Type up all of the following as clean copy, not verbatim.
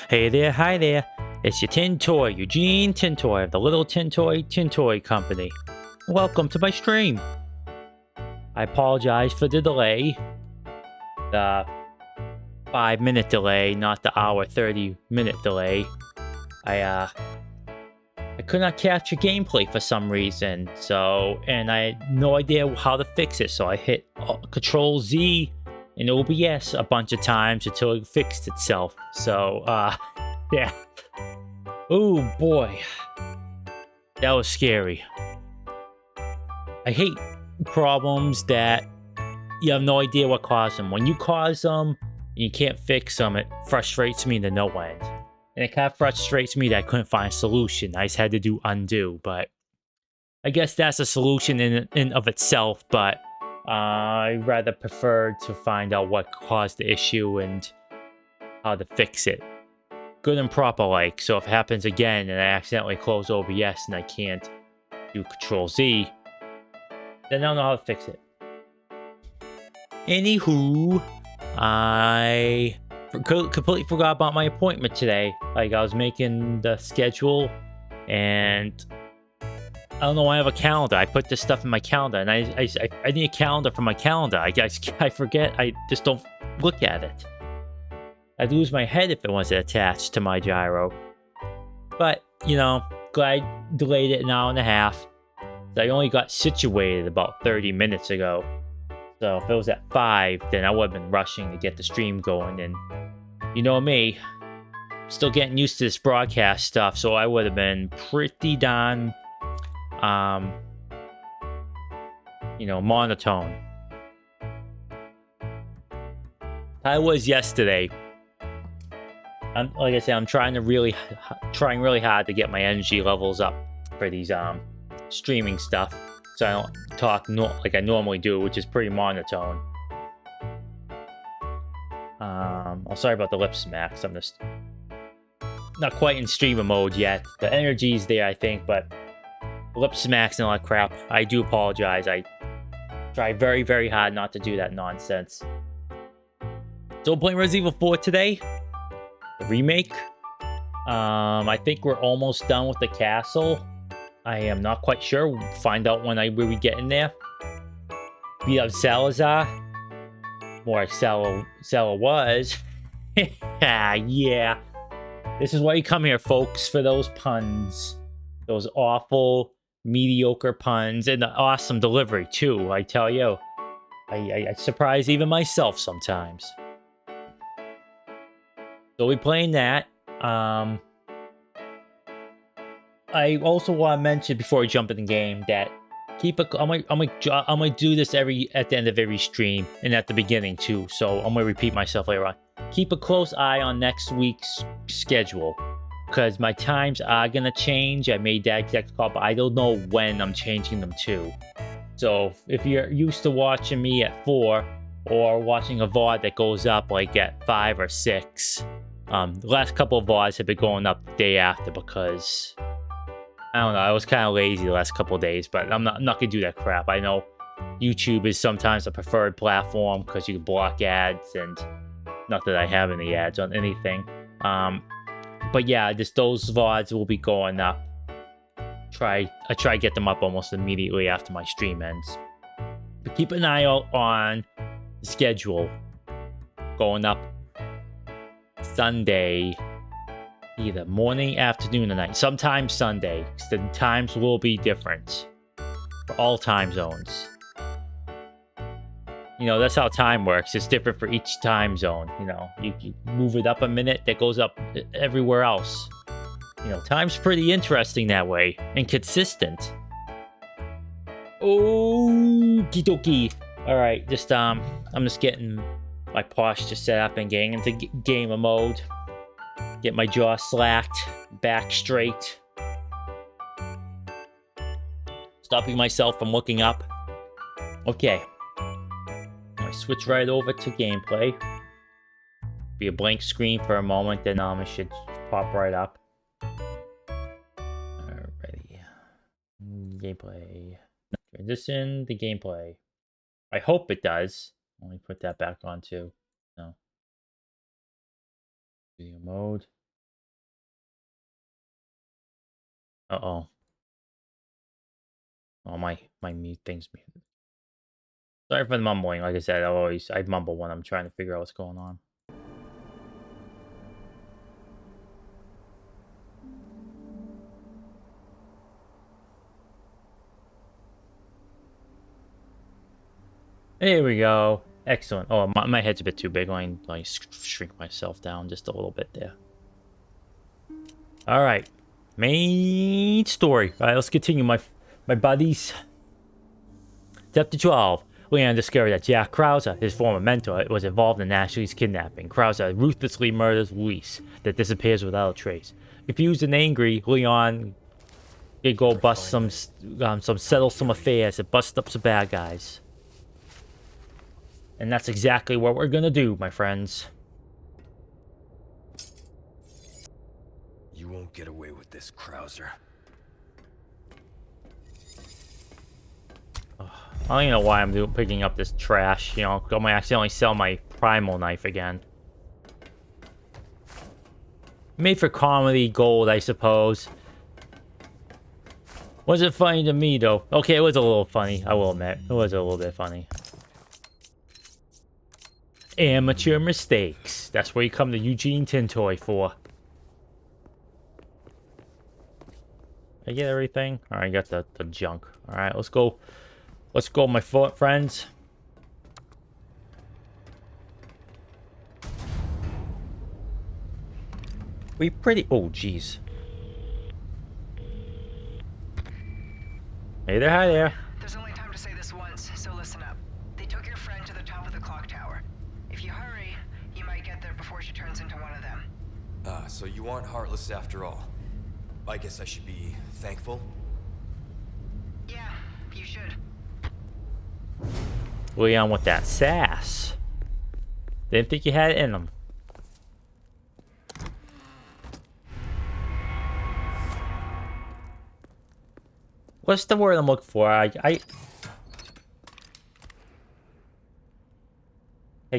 Hey there, hi there. It's your tin toy, eugenetintoy of the Little Tin Toy Company. Welcome to my stream. I apologize for the delay. The 5-minute delay, not the hour 30-minute delay. I could not capture gameplay for some reason, and I had no idea how to fix it, so I hit Control Z in OBS a bunch of times until it fixed itself. So, yeah. Oh boy. That was scary. I hate problems that you have no idea what caused them. When you cause them and you can't fix them, it frustrates me to no end. And it kind of frustrates me that I couldn't find a solution. I just had to do undo, but I guess that's a solution in of itself, but I rather prefer to find out what caused the issue and how to fix it. Good and proper like, so if it happens again and I accidentally close OBS and I can't do Control Z, then I don't know how to fix it. Anywho, I completely forgot about my appointment today. Like, I was making the schedule and I don't know why I have a calendar. I put this stuff in my calendar and I need a calendar for my calendar. I forget. I just don't look at it. I'd lose my head if it wasn't attached to my gyro. But, you know, glad I delayed it an hour and a half. I only got situated about 30 minutes ago. So if it was at 5, then I would have been rushing to get the stream going. And you know me, still getting used to this broadcast stuff, so I would have been pretty darn, you know, monotone. I was yesterday. Like I said, I'm trying really hard to get my energy levels up for these streaming stuff, so I don't talk like I normally do, which is pretty monotone. I'm sorry about the lip smacks. I'm just not quite in streamer mode yet. The energy's there, I think, but lip smacks and all that crap. I do apologize. I try very, very hard not to do that nonsense. So playing Resident Evil 4 today. The remake. I think we're almost done with the castle. I am not quite sure. We'll find out when we get in there. Beat up Salazar. More like Sala was. Yeah. This is why you come here, folks, for those puns. Those awful, mediocre puns. And the awesome delivery, too, I tell you. I surprise even myself sometimes. So we're playing that. I also want to mention before we jump in the game that I'm gonna do this at the end of every stream and at the beginning too. So I'm gonna repeat myself later on. Keep a close eye on next week's schedule because my times are gonna change. I made that exact call, but I don't know when I'm changing them to. So if you're used to watching me at 4 or watching a VOD that goes up like at 5 or 6. The last couple of VODs have been going up the day after because I don't know, I was kind of lazy the last couple of days, but I'm not gonna do that crap. I know YouTube is sometimes a preferred platform because you can block ads, and not that I have any ads on anything. But yeah, just those VODs will be going up. I try to get them up almost immediately after my stream ends. But keep an eye out on the schedule going up Sunday, either morning, afternoon, or night. Sometimes Sunday, because the times will be different for all time zones. You know, that's how time works. It's different for each time zone. You know, you move it up a minute, that goes up everywhere else. You know, time's pretty interesting that way and consistent. Okie dokie. All right, just I'm just getting my posture set up and getting into gamer mode. Get my jaw slacked, back straight. Stopping myself from looking up. Okay. I switch right over to gameplay. Be a blank screen for a moment, then it should pop right up. Alrighty. Gameplay. Transition to gameplay. I hope it does. Let me put that back on too. No. Video mode. Uh-oh. Oh, my mute thing's muted. Sorry for the mumbling. Like I said, I mumble when I'm trying to figure out what's going on. There we go. Excellent. Oh, my head's a bit too big. I like shrink myself down just a little bit there. All right, main story. All right, let's continue, my buddies. Chapter 12. Leon discovered that Jack Krauser, his former mentor, was involved in Ashley's kidnapping. Krauser ruthlessly murders Luis, that disappears without a trace. Confused and angry, Leon could go bust settle some affairs and bust up some bad guys. And that's exactly what we're gonna do, my friends. You won't get away with this, Krauser. I don't even know why I'm picking up this trash. You know, I might accidentally sell my primal knife again. Made for comedy gold, I suppose. Was it funny to me, though? Okay, it was a little funny, I will admit. It was a little bit funny. Amateur mistakes. That's what you come to eugenetintoy for. I get everything? Alright, I got the junk. Alright, let's go. Let's go, my friends. We pretty... Oh, jeez. Hey there, hi there. There's only time to say this once, so listen up. They took your friend to the top of the clock tower. If you hurry, you might get there before she turns into one of them. So you aren't heartless after all. I guess I should be thankful. Yeah, you should. Leon with that sass. Didn't think you had it in them. What's the word I'm looking for? Heck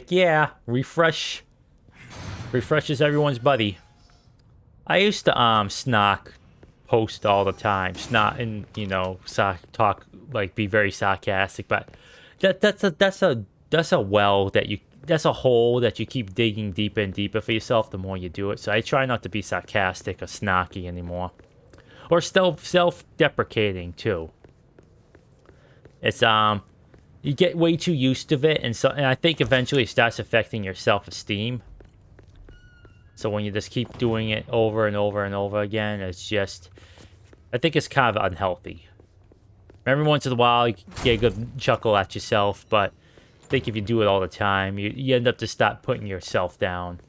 yeah, refresh. Refreshes everyone's buddy. I used to snark post all the time. Snot and, you know, talk, like, be very sarcastic, but that's a well that you, that's a hole that you keep digging deeper and deeper for yourself the more you do it. So I try not to be sarcastic or snarky anymore. Or self-deprecating too. It's you get way too used to it, and I think eventually it starts affecting your self-esteem. So when you just keep doing it over and over and over again, it's just, I think it's kind of unhealthy. Every once in a while, you get a good chuckle at yourself, but I think if you do it all the time, you end up to start putting yourself down.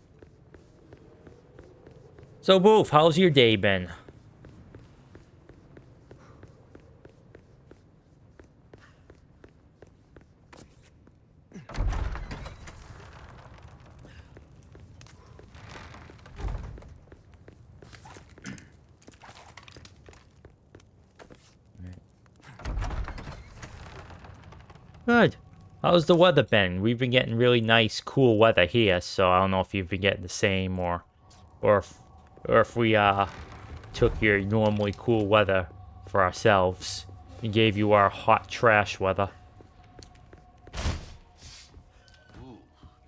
So, Boof, how's your day been? Good. How's the weather been? We've been getting really nice, cool weather here, so I don't know if you've been getting the same, or if we took your normally cool weather for ourselves and gave you our hot trash weather. Ooh,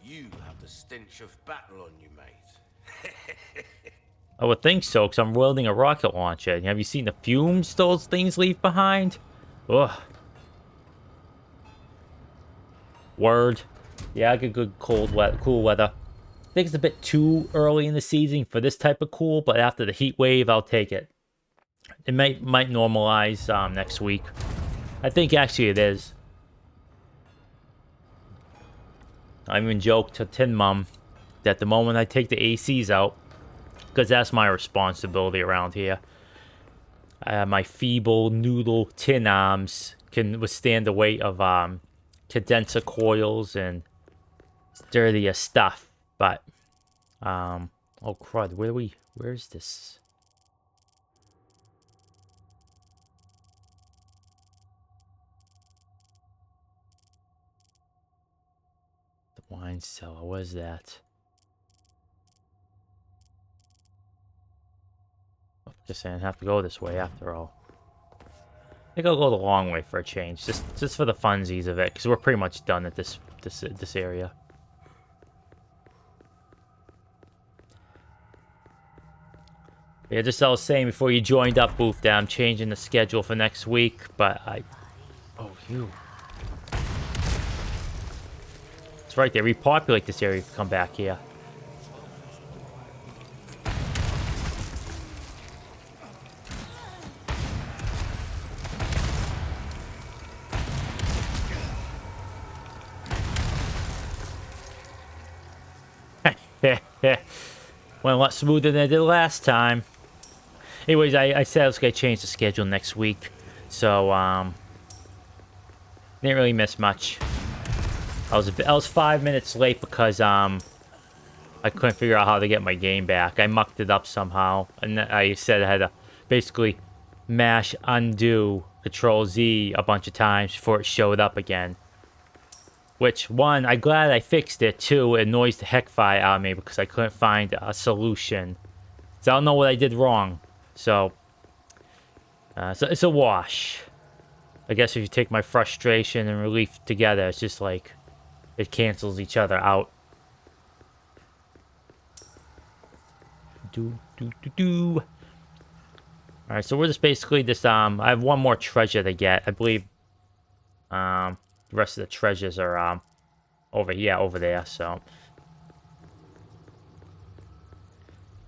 you have the stench of battle on you, mate. I would think so, because I'm wielding a rocket launcher. Have you seen the fumes those things leave behind? Ugh. Word. Yeah, I get good cool weather. I think it's a bit too early in the season for this type of cool, but after the heat wave, I'll take it. It might normalize next week. I think actually it is. I even joked to Tin Mum that the moment I take the ACs out, because that's my responsibility around here, my feeble noodle tin arms can withstand the weight of condenser coils and dirtier stuff, but oh crud, where's this? The wine cellar, what is that? Just saying, I have to go this way after all. I think I'll go the long way for a change, just for the funsies of it, because we're pretty much done at this area. Yeah, just as I was saying before you joined up, Booth, that I'm changing the schedule for next week, but oh, you. That's right, they repopulate this area if you come back here. Went a lot smoother than I did last time. Anyways, I said I was going to change the schedule next week. So, didn't really miss much. I was 5 minutes late because, I couldn't figure out how to get my game back. I mucked it up somehow. And I said I had to basically mash undo Control Z a bunch of times before it showed up again. Which, one, I'm glad I fixed it. Two, it annoys the heck fire out of me because I couldn't find a solution. So I don't know what I did wrong. So it's a wash. I guess if you take my frustration and relief together, it's just like it cancels each other out. Alright, so we're just basically just I have one more treasure to get. I believe the rest of the treasures are over there, so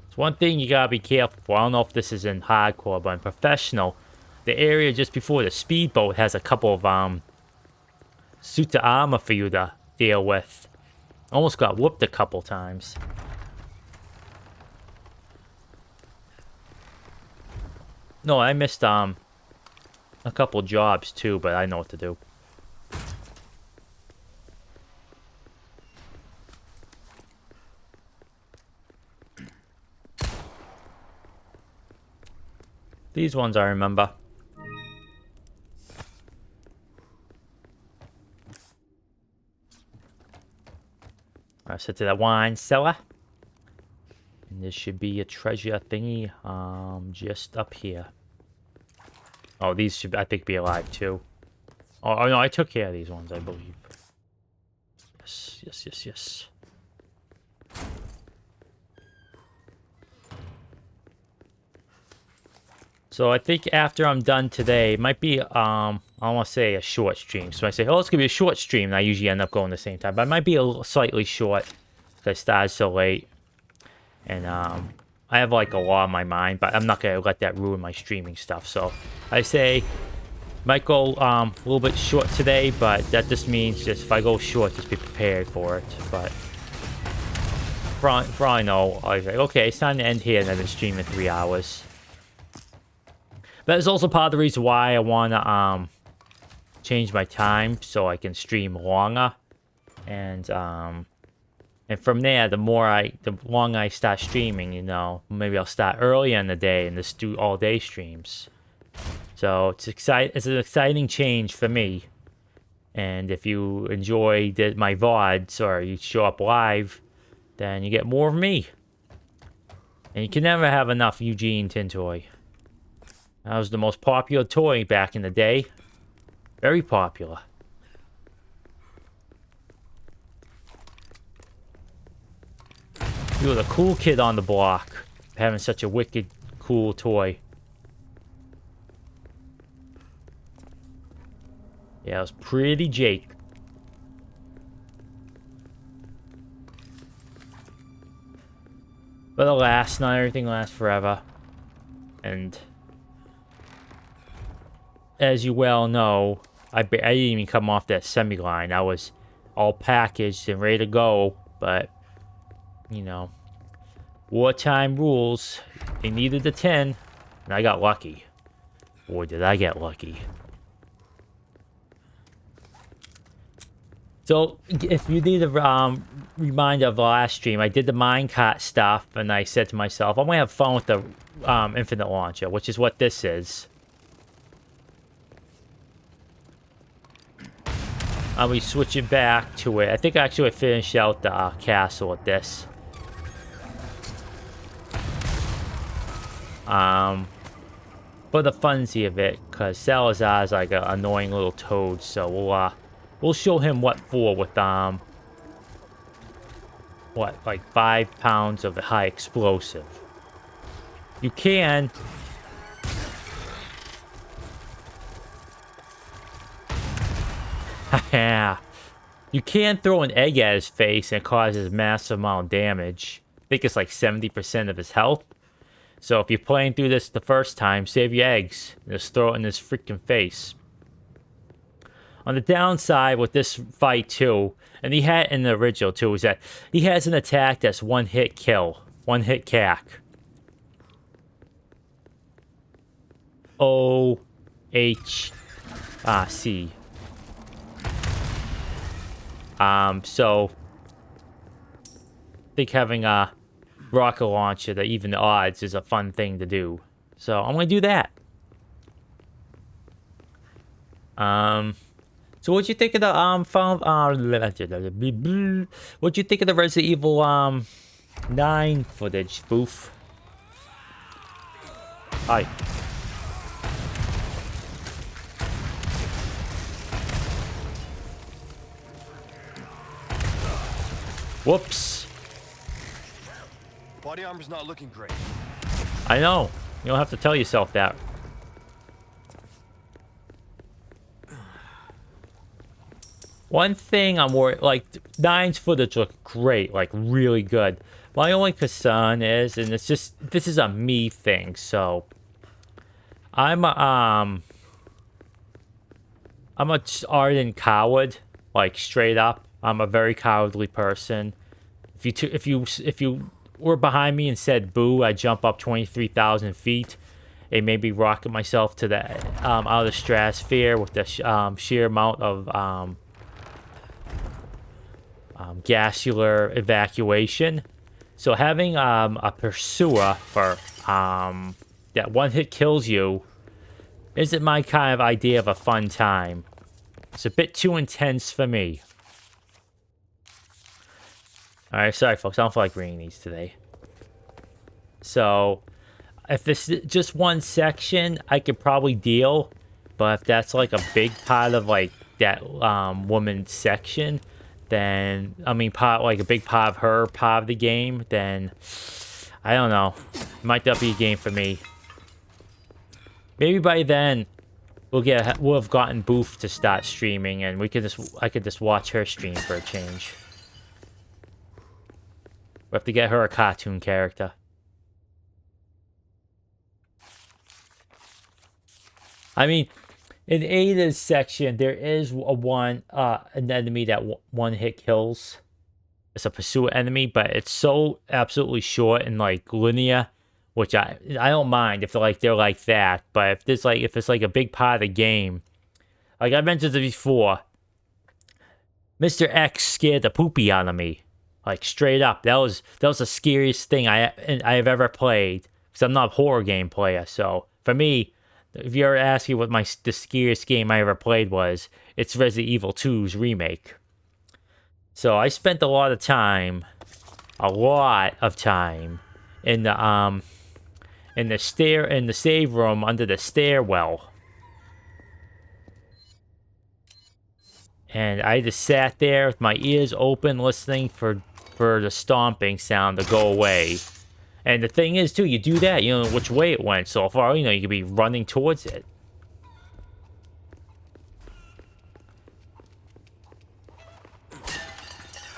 it's one thing you gotta be careful for. I don't know if this is in hardcore, but in professional, the area just before the speedboat has a couple of suits of armor for you to deal with. Almost got whooped a couple times. No, I missed a couple jobs too, but I know what to do. These ones I remember. I set to that wine cellar. And there should be a treasure thingy just up here. Oh, these should, I think, be alive too. Oh no, I took care of these ones, I believe. Yes. So I think after I'm done today, it might be, I want to say a short stream. So I say, oh, it's going to be a short stream, and I usually end up going the same time. But it might be a little, slightly short, because I started so late. And I have like a lot on my mind, but I'm not going to let that ruin my streaming stuff. So I say, might go a little bit short today, but that just means just if I go short, just be prepared for it. But for all I know, I was like, okay, it's time to end here, and I've been streaming 3 hours. That is also part of the reason why I want to change my time so I can stream longer, and from there, the longer I start streaming, you know, maybe I'll start earlier in the day and just do all day streams. So it's an exciting change for me, and if you enjoy my VODs or you show up live, then you get more of me, and you can never have enough eugenetintoy. That was the most popular toy back in the day. Very popular. You were the cool kid on the block, having such a wicked, cool toy. Yeah, it was pretty Jake. But alas, not everything lasts forever. And as you well know, I didn't even come off that semi-line. I was all packaged and ready to go, but, you know, wartime rules. They needed the 10, and I got lucky. Boy, did I get lucky. So, if you need a reminder of the last stream, I did the minecart stuff, and I said to myself, I'm going to have fun with the infinite launcher, which is what this is. I'll be switching back to it. I think actually I finished out the castle with this. For the funsy of it, because Salazar is like an annoying little toad, so we'll show him what for with what, like 5 pounds of high explosive. You can yeah. You can throw an egg at his face and it causes massive amount of damage. I think it's like 70% of his health. So if you're playing through this the first time, save your eggs. And just throw it in his freaking face. On the downside with this fight too, and he had in the original too, is that he has an attack that's one hit kill. One hit cack. O-H-C. So I think having a rocket launcher that even the odds is a fun thing to do. So I'm gonna do that. So what'd you think of the what'd you think of the Resident Evil 9 footage, Boof? Hi. Whoops. Body armor's not looking great. I know. You don't have to tell yourself that. One thing I'm worried, like, 9's footage looked great, like, really good. My only concern is, and it's just, this is a me thing, so I'm a ardent coward, like, straight up. I'm a very cowardly person. If you were behind me and said boo, I'd jump up 23,000 feet and maybe rocket myself to the out of the stratosphere with the sheer amount of gasular evacuation. So having a pursuer for that one hit kills you isn't my kind of idea of a fun time. It's a bit too intense for me. Alright, sorry folks, I don't feel like reading these today. So, if this is just one section, I could probably deal. But if that's like a big part of like that woman's section, then, I mean, like a big part of her part of the game, then, I don't know. Might not be a game for me. Maybe by then, we'll have gotten Boof to start streaming, and I could just watch her stream for a change. We have to get her a cartoon character. I mean, in Ada's section, there is an enemy that one hit kills. It's a pursuer enemy, but it's so absolutely short and like linear, which I don't mind if they're like that. But if it's like a big part of the game, like I mentioned it before, Mr. X scared the poopy out of me. Like, straight up. That was the scariest thing I have ever played. Because I'm not a horror game player. So, for me, if you're asking what the scariest game I ever played was, it's Resident Evil 2's Remake. So, I spent a lot of time in the save room under the stairwell. And I just sat there with my ears open listening for the stomping sound to go away. And the thing is, too, you do that, you know which way it went. So far, you know, you could be running towards it.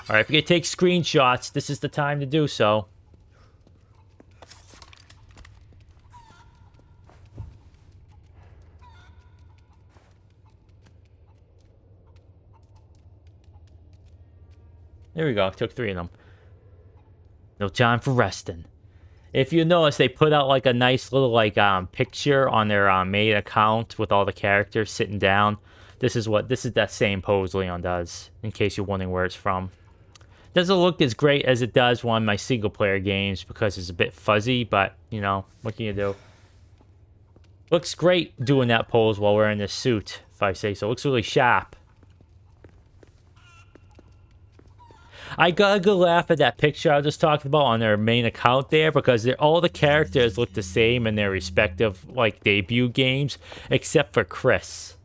Alright, if you can take screenshots, this is the time to do so. There we go. Took 3 of them. No time for resting. If you notice, they put out like a nice little like picture on their main account with all the characters sitting down. This is that same pose Leon does. In case you're wondering where it's from. Doesn't look as great as it does one of my single player games because it's a bit fuzzy, but you know, what can you do? Looks great doing that pose while wearing this suit, if I say so. Looks really sharp. I got a good laugh at that picture I was just talking about on their main account there, because all the characters look the same in their respective, like, debut games, except for Chris.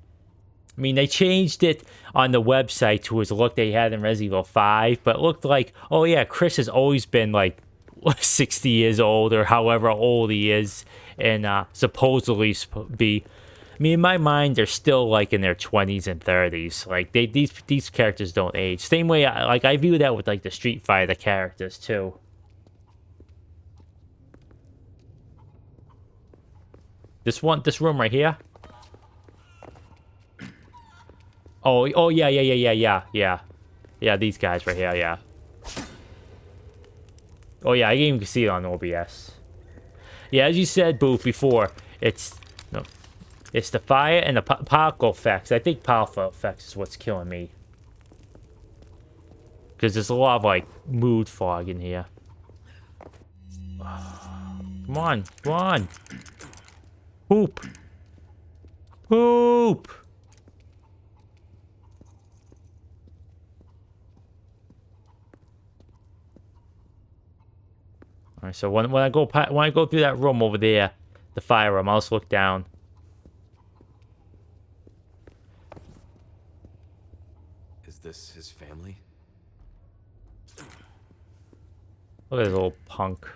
I mean, they changed it on the website to his look they had in Resident Evil 5, but it looked like, oh yeah, Chris has always been, like, 60 years old, or however old he is, and supposedly be... I mean, in my mind, they're still, like, in their 20s and 30s. Like, these characters don't age. Same way, I view that with, like, the Street Fighter characters, too. This room right here? Oh, yeah. Yeah, these guys right here, yeah. Oh, yeah, I can even see it on OBS. Yeah, as you said, Booth, before, it's the fire and the particle effects. I think particle effects is what's killing me. Because there's a lot of, like, mood fog in here. Come on, come on. Poop. Poop. Alright, so when I go through that room over there, the fire room, I'll just look down. Is this his family? Look at this little punk.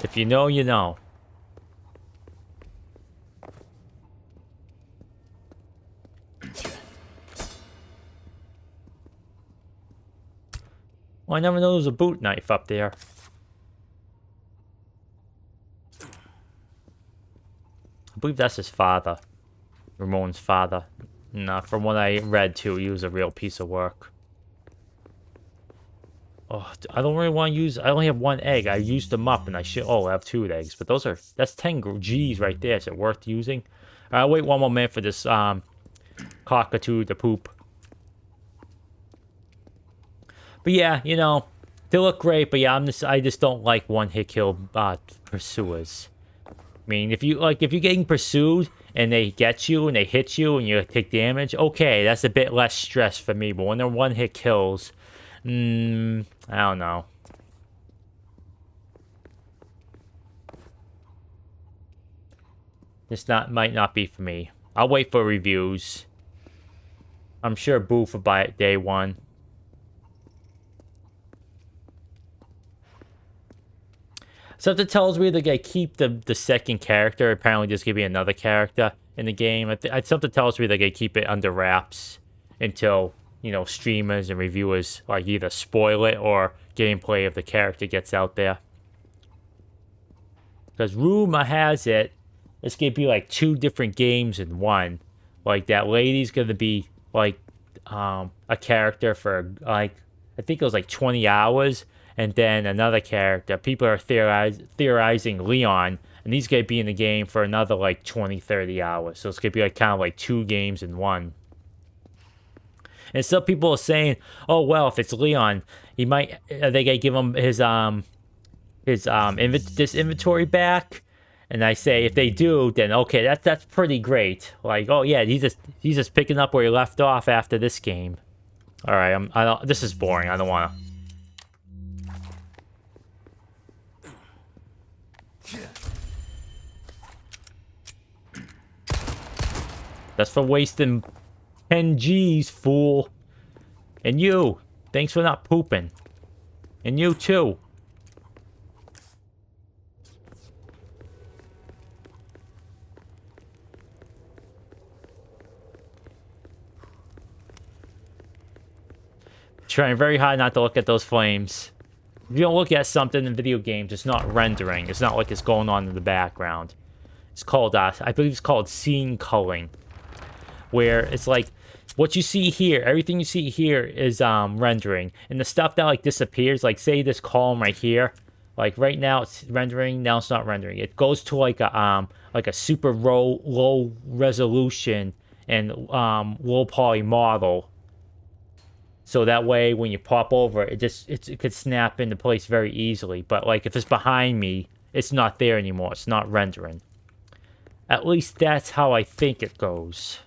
If you know, you know. Well, I never knew there was a boot knife up there. I believe that's his father. Ramon's father. No, from what I read too, he was a real piece of work. Oh, I don't really want to use... I only have one egg. I used them up and I should... Oh, I have 2 eggs. But those are... That's 10 G's right there. Is it worth using? I'll wait 1 more minute for this cockatoo to poop. But yeah, you know, they look great, but yeah, I just don't like one-hit kill pursuers. I mean, if you're getting pursued and they get you and they hit you and you take damage, okay, that's a bit less stress for me. But when they're one-hit kills, I don't know. This might not be for me. I'll wait for reviews. I'm sure Booth will buy it day 1. Something tells me they're going to keep the second character. Apparently there's going to be another character in the game. Something tells me they're going to keep it under wraps until, you know, streamers and reviewers like either spoil it or gameplay of the character gets out there. Because rumor has it, it's going to be like 2 different games in one. Like that lady's going to be like a character for like, I think it was like 20 hours. And then another character. People are theorizing Leon. And he's going to be in the game for another like 20, 30 hours. So it's going to be like kind of like 2 games in one. And some people are saying, oh, well, if it's Leon, he might... Are they going to give him this inventory back? And I say, if they do, then okay, that's pretty great. Like, oh yeah, he's just picking up where he left off after this game. All right, this is boring. I don't want to... That's for wasting 10 G's, fool. And you, thanks for not pooping. And you too. Trying very hard not to look at those flames. If you don't look at something in video games, it's not rendering. It's not like it's going on in the background. It's called, I believe it's called scene culling. Where it's like, what you see here, everything you see here is rendering. And the stuff that like disappears, like say this column right here, like right now it's rendering, now it's not rendering. It goes to like a super low resolution and low poly model. So that way when you pop over, it could snap into place very easily. But like if it's behind me, it's not there anymore. It's not rendering. At least that's how I think it goes.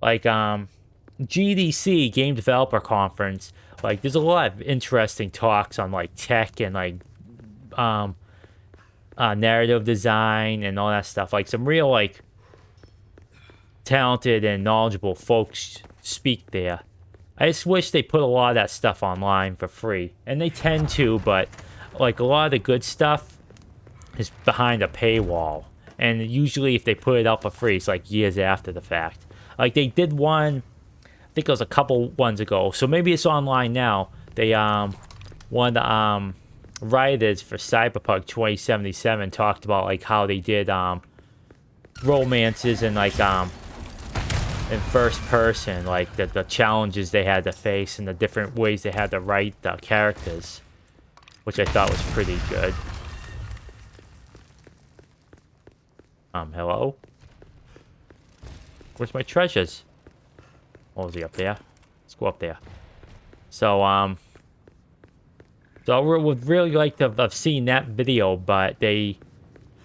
Like, GDC, Game Developer Conference, like, there's a lot of interesting talks on, like, tech and, like, narrative design and all that stuff. Like, some real, like, talented and knowledgeable folks speak there. I just wish they put a lot of that stuff online for free. And they tend to, but, like, a lot of the good stuff is behind a paywall. And usually if they put it out for free, it's, like, years after the fact. Like, they did one, I think it was a couple ones ago, so maybe it's online now. They, one of the, writers for Cyberpunk 2077 talked about, like, how they did, romances and, like, in first person, like, the challenges they had to face and the different ways they had to write the characters, which I thought was pretty good. Hello? Where's my treasures? Oh, is he up there? Let's go up there. So, so I would really like to have seen that video, but I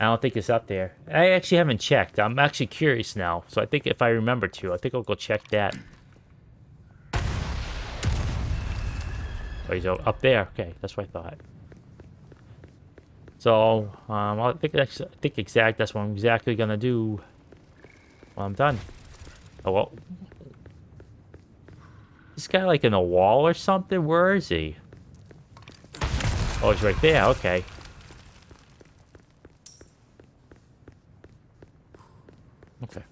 don't think it's up there. I actually haven't checked. I'm actually curious now. So I think if I remember to, I think I'll go check that. Oh, he's up there. Okay, that's what I thought. So, I think that's what I'm exactly gonna do when I'm done. Oh, well. This guy like in a wall or something? Where is he? Oh, he's right there. Okay. Okay.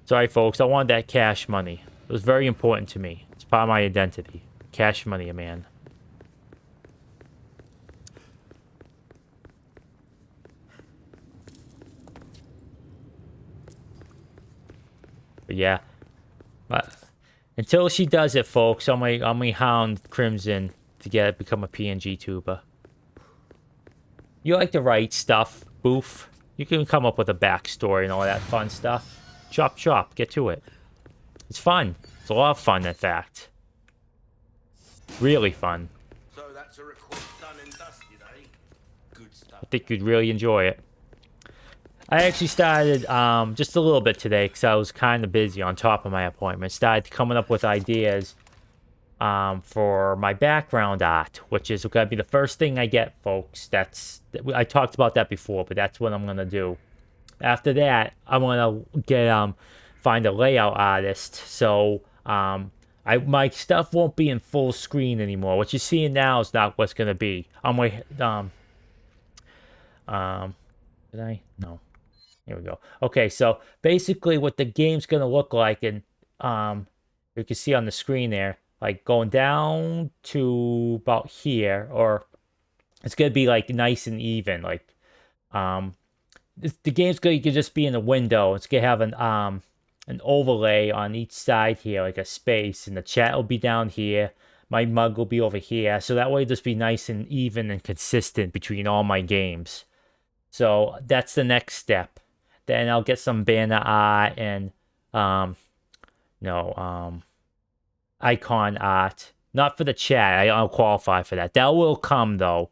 Sorry, folks. I wanted that cash money. It was very important to me. It's part of my identity. Cash money, man. But yeah. But until she does it, folks, I'm gonna hound Crimson to become a pngtuber. You like to write stuff, Boof? You can come up with a backstory and all that fun stuff. Chop, chop, get to it. It's fun. It's a lot of fun, in fact. Really fun. So that's a request done and dusted, eh? Good stuff. I think you'd really enjoy it. I actually started just a little bit today because I was kind of busy on top of my appointment. Started coming up with ideas for my background art, which is going to be the first thing I get, folks. I talked about that before, but that's what I'm going to do. After that, I'm going to find a layout artist. So my stuff won't be in full screen anymore. What you're seeing now is not what's going to be. Did I? No. Here we go. Okay, so basically what the game's going to look like, and you can see on the screen there, like going down to about here, or it's going to be like nice and even. Like the game's going to just be in a window. It's going to have an overlay on each side here, like a space, and the chat will be down here. My mug will be over here. So that way it'll just be nice and even and consistent between all my games. So that's the next step. Then I'll get some banner art and icon art. Not for the chat. I don't qualify for that. That will come though.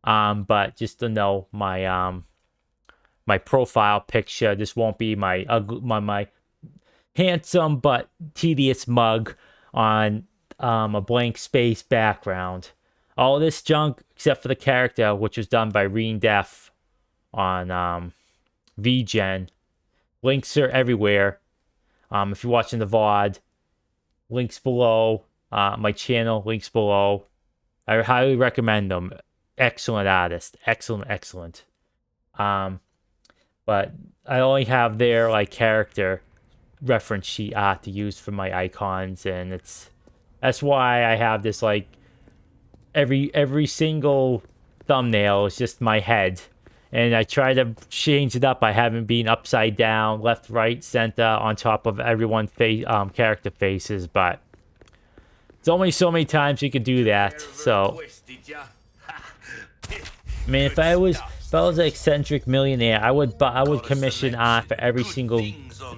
But just to know, my my profile picture. This won't be my handsome but tedious mug on a blank space background. All this junk except for the character, which was done by Reen Def on VGen. Links are everywhere. If you're watching the VOD, links below. My channel, links below. I highly recommend them. Excellent artist. Excellent. But I only have their like character reference sheet art to use for my icons, and that's why I have this like every single thumbnail is just my head. And I try to change it up by having been upside down, left, right, center, on top of everyone's character faces. But it's only so many times you can do that. So, I mean, if I was an eccentric millionaire, I would commission art for every single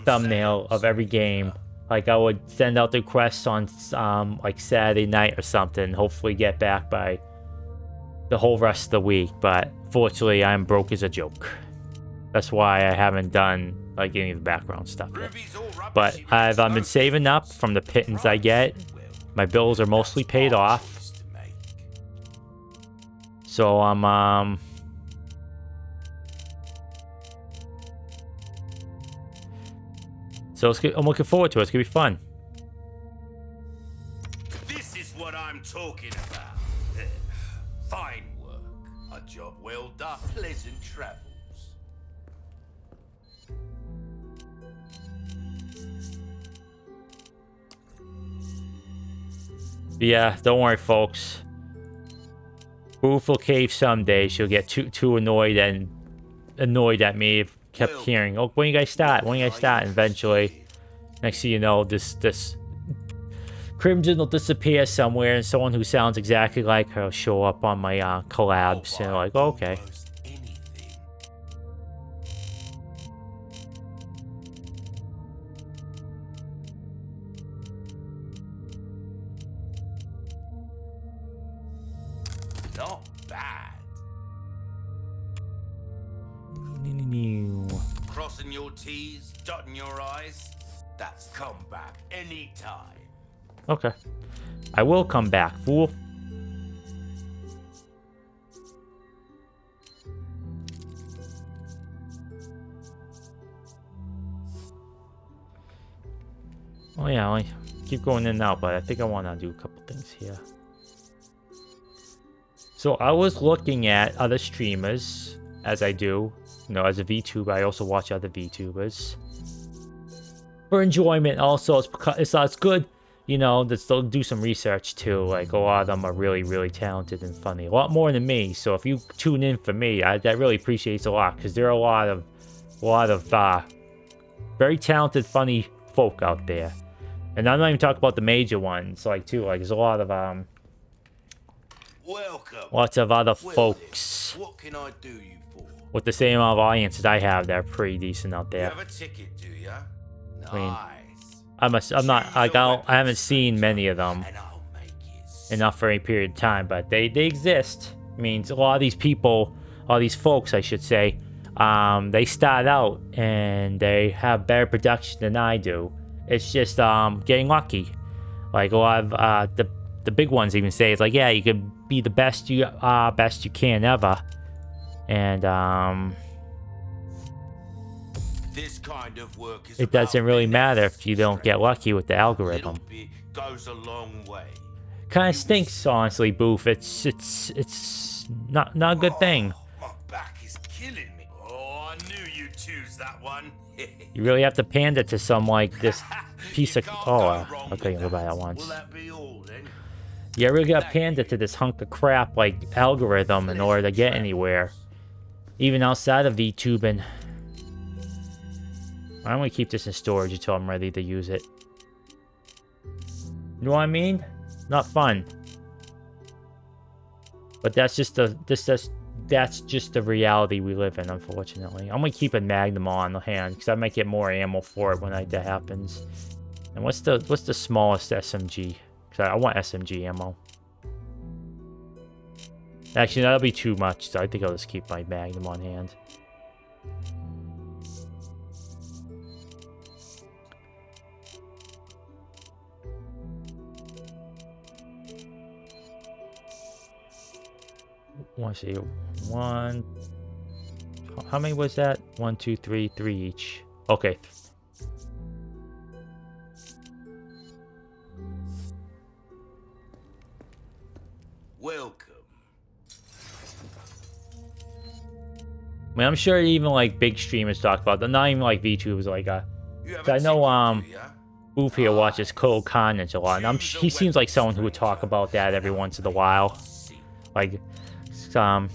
thumbnail of every game. Like I would send out the requests on like Saturday night or something. Hopefully, get back by the whole rest of the week, but fortunately I'm broke as a joke. That's why I haven't done like any of the background stuff yet. But I've been saving up from the pittance I get. My bills are mostly paid off. So I'm so I'm looking forward to it. It's gonna be fun. This is what I'm talking about. Fine work. A job well done. Pleasant travels. But yeah, don't worry, folks. Booth will cave someday. She'll get too annoyed at me. If kept hearing, "Oh, when you guys start? When you guys start?" And eventually, next thing you know, this Crimson will disappear somewhere, and someone who sounds exactly like her will show up on my collabs, and like, oh, okay. Not bad. Crossing your T's, dotting your I's. That's come back anytime. Okay. I will come back, fool. Oh yeah, I keep going in and out, but I think I want to do a couple things here. So I was looking at other streamers, as I do. You know, as a VTuber, I also watch other VTubers. For enjoyment, also, it's good, you know, to still do some research too. Like, a lot of them are really, really talented and funny. A lot more than me, so if you tune in for me, that really appreciates a lot, because there are a lot of very talented, funny folk out there. And I'm not even talking about the major ones, like, too. Like, there's a lot of, lots of other folks. What can I do you for? With the same amount of audiences I have, they're pretty decent out there. You have a ticket, do ya? Nice. I'm not, like, I haven't seen many of them enough for any period of time, but they exist. I mean, a lot of these people, all these folks, I should say, they start out and they have better production than I do. It's just getting lucky. Like, a lot of the big ones even say, it's like, yeah, you could be the best you can ever, and this kind of work is it doesn't really matter if you don't get lucky with the algorithm. Goes a long way. Kind of stinks, honestly, Boof. It's not a good thing. My back is killing me. Oh, I knew you'd choose that one. You really have to pander to some, like, this piece of... Oh, okay, I'll go by that once. Will that be all, then? Yeah, I really got to pander to this hunk of crap, like, algorithm in order to get anywhere. Even outside of VTubing. I'm going to keep this in storage until I'm ready to use it. You know what I mean? Not fun. But that's just the reality we live in, unfortunately. I'm gonna keep a Magnum on the hand because I might get more ammo for it when that happens. And what's the smallest SMG? Because I want SMG ammo. Actually, that'll be too much, so I think I'll just keep my Magnum on hand. Let's see, one. How many was that? 1, 2, 3, 3 each. Okay. Welcome. I mean, I'm sure even like big streamers talk about them. Not even like VTubers, like I know Boof here watches Cold Carnage a lot, and he seems like someone who would talk about that every once in a while. Like, so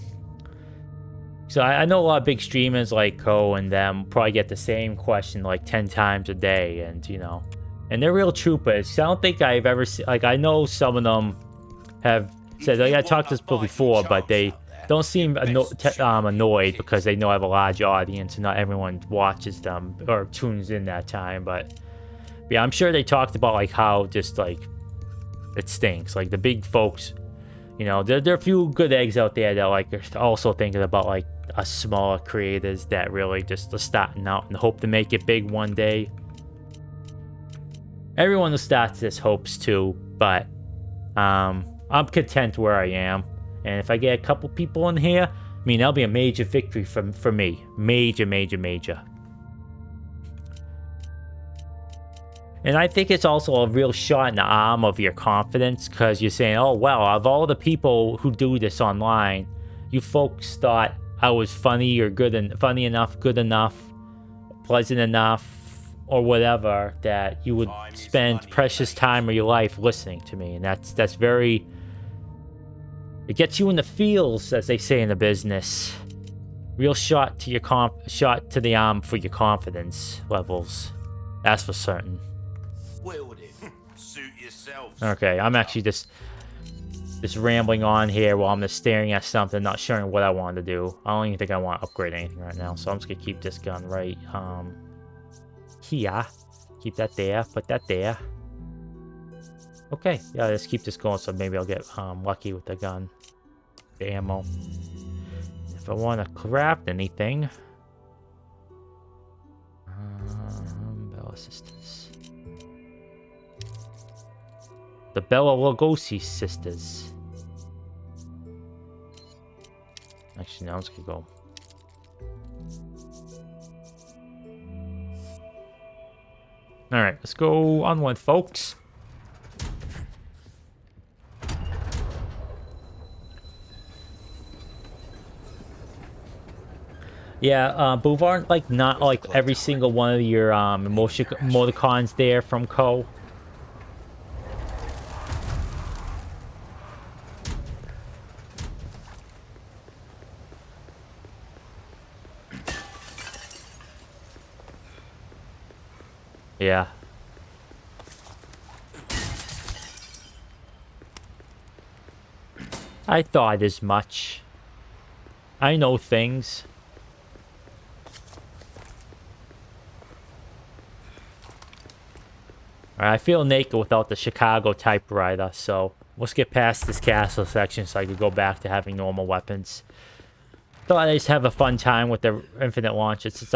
I know a lot of big streamers like Ko and them probably get the same question like 10 times a day, and you know, and they're real troopers. I don't think I've ever seen, like, I know some of them have said, like, I talked to this people before, but they don't seem annoyed because they know I have a large audience and not everyone watches them or tunes in that time. But yeah, I'm sure they talked about like how just like it stinks. Like the big folks You know, there are a few good eggs out there that like are also thinking about like us smaller creators that really just are starting out and hope to make it big one day. Everyone who starts this hopes to, but I'm content where I am. And if I get a couple people in here, I mean, that'll be a major victory for me. Major, major, major. And I think it's also a real shot in the arm of your confidence, because you're saying, oh, well, of all the people who do this online, you folks thought I was funny or good and funny enough, good enough, pleasant enough, or whatever, that you would spend precious time of your life listening to me. And that's very... It gets you in the feels, as they say in the business. Real shot to your shot to the arm for your confidence levels. That's for certain. Well then, suit yourself. Okay, I'm actually just rambling on here while I'm just staring at something, not sure what I want to do. I don't even think I want to upgrade anything right now, so I'm just gonna keep this gun right here. Keep that there, put that there. Okay, yeah, let's keep this going, so maybe I'll get lucky with the gun. The ammo. If I want to craft anything... Bella Sisters. The Bella Lugosi Sisters. Actually, no, I'm just gonna go. Alright, let's go onward, folks. Yeah, Boob, aren't like not like every single one of your emoticons there from Co. Yeah. I thought as much. I know things. Alright, I feel naked without the Chicago typewriter, so let's get past this castle section so I can go back to having normal weapons. Thought I'd just have a fun time with the infinite launches, since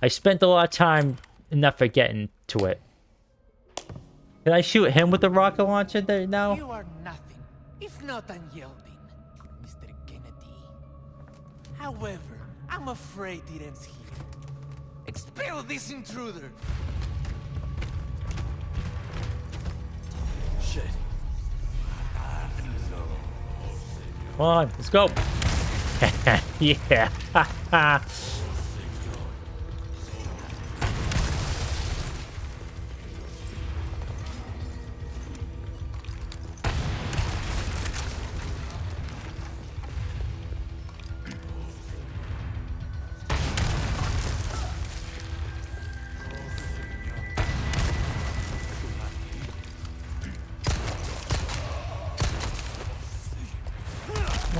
I spent a lot of time and not forgetting to it. Can I shoot him with the rocket launcher there now? You are nothing, if not unyielding, Mr. Kennedy. However, I'm afraid it ends here. Expel this intruder! Shit. Come on, let's go. Yeah.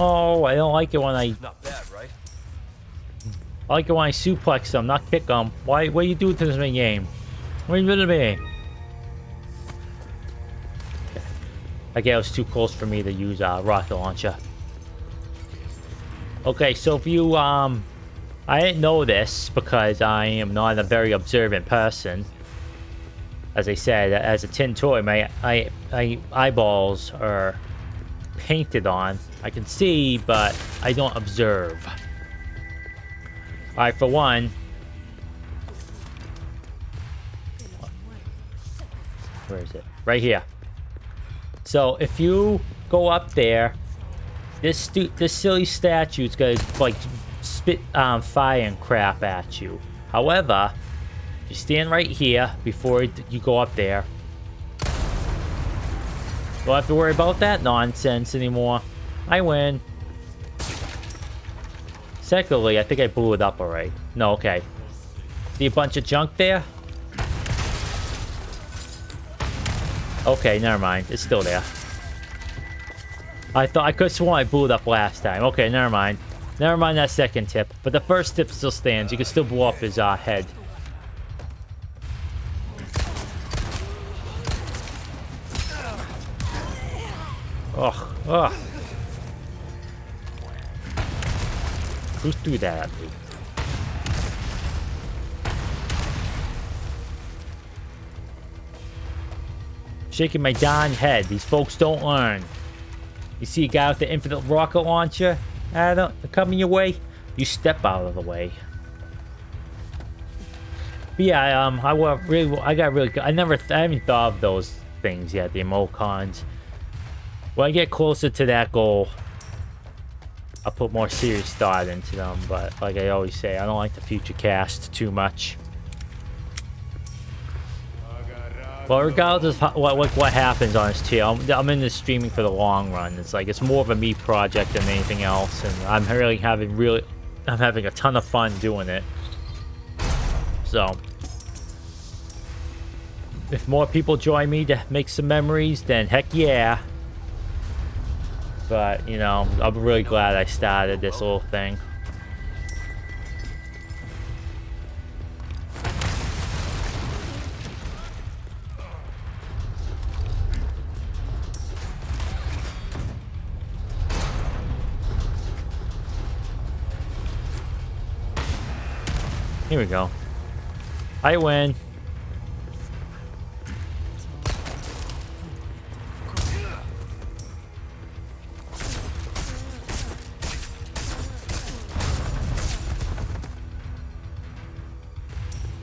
Oh, I don't like it when I... Not bad, right? I like it when I suplex them, not kick them. Why? What do you do to this game? What are you doing to me? I guess it was too close for me to use a rocket launcher. Okay, so if you, I didn't know this because I am not a very observant person. As I said, as a tin toy, my eyeballs are painted on. I can see, but I don't observe. Alright, for one... Where is it? Right here. So, if you go up there, this silly statue is gonna, like, spit fire and crap at you. However, if you stand right here before you go up there, don't have to worry about that nonsense anymore. I win. Secondly, I think I blew it up alright. No, okay. See a bunch of junk there? Okay, never mind. It's still there. I could have sworn I blew it up last time. Okay, never mind. Never mind that second tip. But the first tip still stands. You can still blow up his head. Ugh. Ugh. Who threw that at me? Shaking my darn head. These folks don't learn. You see a guy with the infinite rocket launcher? They're coming your way. You step out of the way. But yeah, I haven't thought of those things yet, the emoticons. When I get closer to that goal, I'll put more serious thought into them. But like I always say, I don't like to future cast too much. Well, regardless of what happens on this channel, I'm in this streaming for the long run. It's like it's more of a me project than anything else, and I'm having a ton of fun doing it. So, if more people join me to make some memories, then heck yeah. But you know, I'm really glad I started this little thing. Here we go. I win.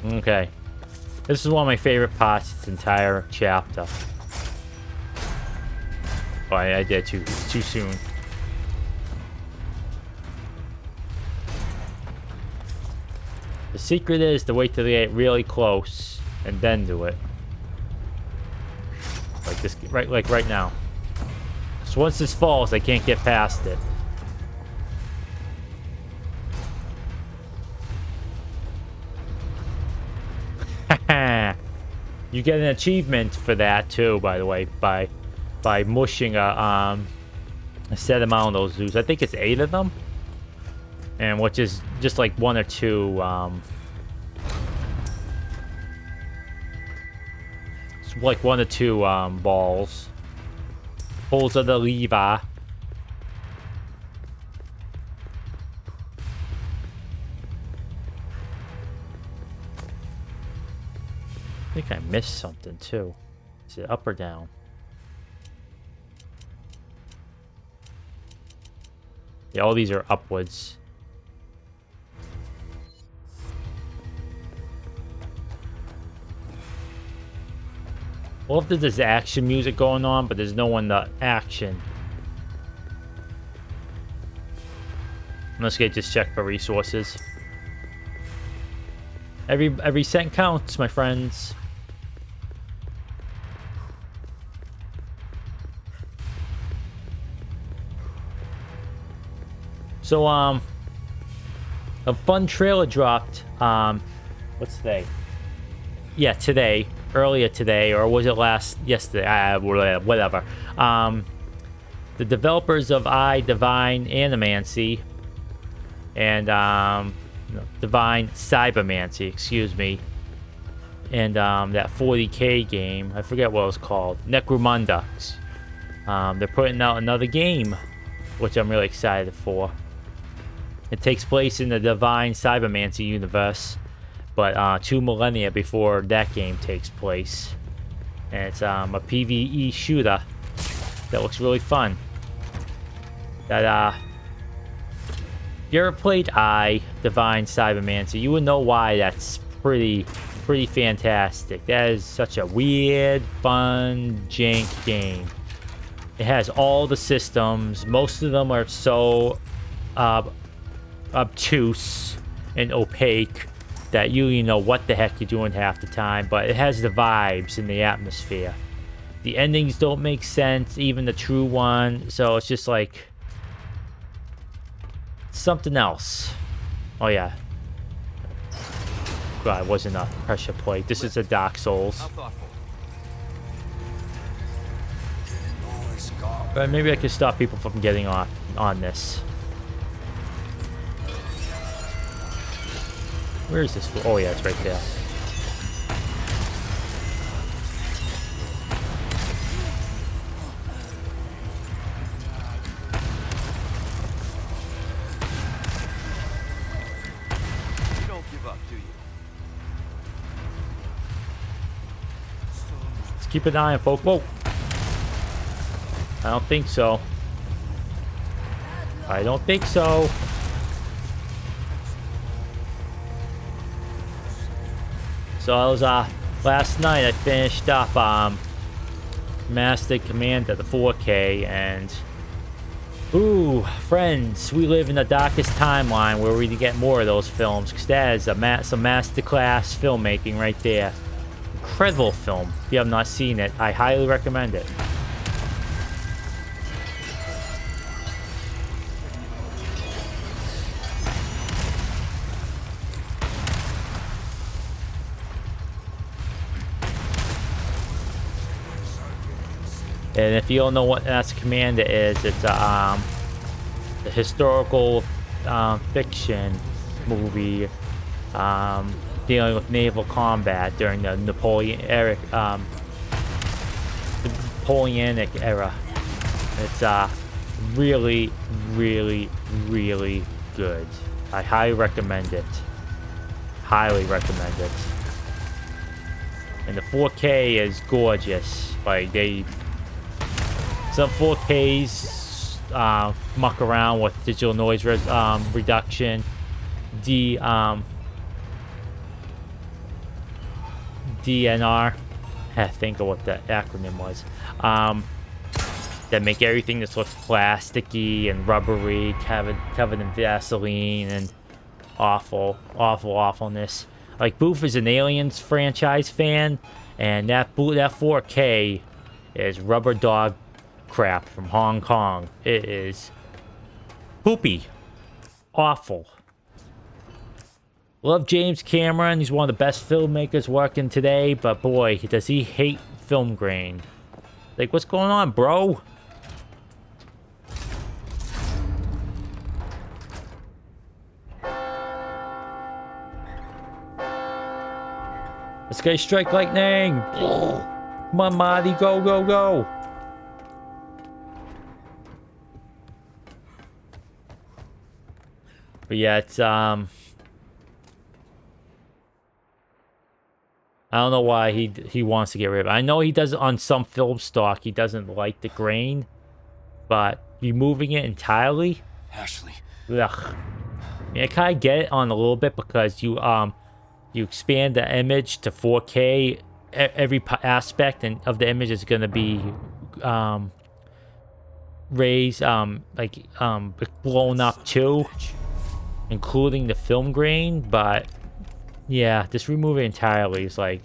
Okay. This is one of my favorite parts of this entire chapter. Oh, I did too soon. The secret is to wait till they get really close and then do it. Like this, right now. So once this falls, I can't get past it. You get an achievement for that too, by the way, by mushing a set amount of those zoos. I think it's 8 of them. And which is just like 1 or 2, it's like 1 or 2 balls. Pulls of the lever. I think I missed something too. Is it up or down? Yeah, all these are upwards. Well, if there's action music going on, but there's no one to action. Let's just check for resources. Every cent counts, my friends. So, a fun trailer dropped, what's today? Yeah, today. Earlier today, or was it yesterday? Whatever. The developers of Divine Animancy and Divine Cybermancy, excuse me, and that 40K game, I forget what it was called, Necromunda. They're putting out another game, which I'm really excited for. It takes place in the Divine Cybermancy universe, but 2 millennia before that game takes place. And it's a PvE shooter that looks really fun. That if you ever played Divine Cybermancy, you would know why that's pretty fantastic. That is such a weird, fun, jank game. It has all the systems. Most of them are so obtuse and opaque that you know what the heck you're doing half the time, but it has the vibes and the atmosphere. The endings don't make sense, even the true one, so it's just like something else. Oh yeah. God, it wasn't a pressure plate. This is a Dark Souls. But maybe I could stop people from getting off on this. Where is this? Oh yeah, it's right there. Let's keep an eye on folks. Whoa. I don't think so. I don't think so. So I was last night I finished up Master Commander, the 4K, and ooh, friends, we live in the darkest timeline where we get more of those films, because that is some masterclass filmmaking right there. Incredible film. If you have not seen it, I highly recommend it. And if you don't know what Master Commander is, it's a historical fiction movie dealing with naval combat during the Napoleonic era. It's really, really, really good. I highly recommend it. Highly recommend it. And the 4K is gorgeous. Like some 4Ks muck around with digital noise reduction, DNR. I think of what the acronym was. That make everything just look plasticky and rubbery, covered in Vaseline, and awfulness. Like, Boof is an Aliens franchise fan, and that 4K is rubber dog crap from Hong Kong. It is poopy. Awful. Love James Cameron. He's one of the best filmmakers working today, but boy, does he hate film grain. Like, what's going on, bro? This guy strike lightning. Come on, Marty, go, go, go. But yeah, it's I don't know why he wants to get rid of it. I know he does it on some film stock. He doesn't like the grain, but removing it entirely, Ashley. ugh. Yeah, I kind of get it on a little bit because you expand the image to 4K. Every aspect of the image is going to be raised, blown up too, including the film grain. But yeah, just remove it entirely is like,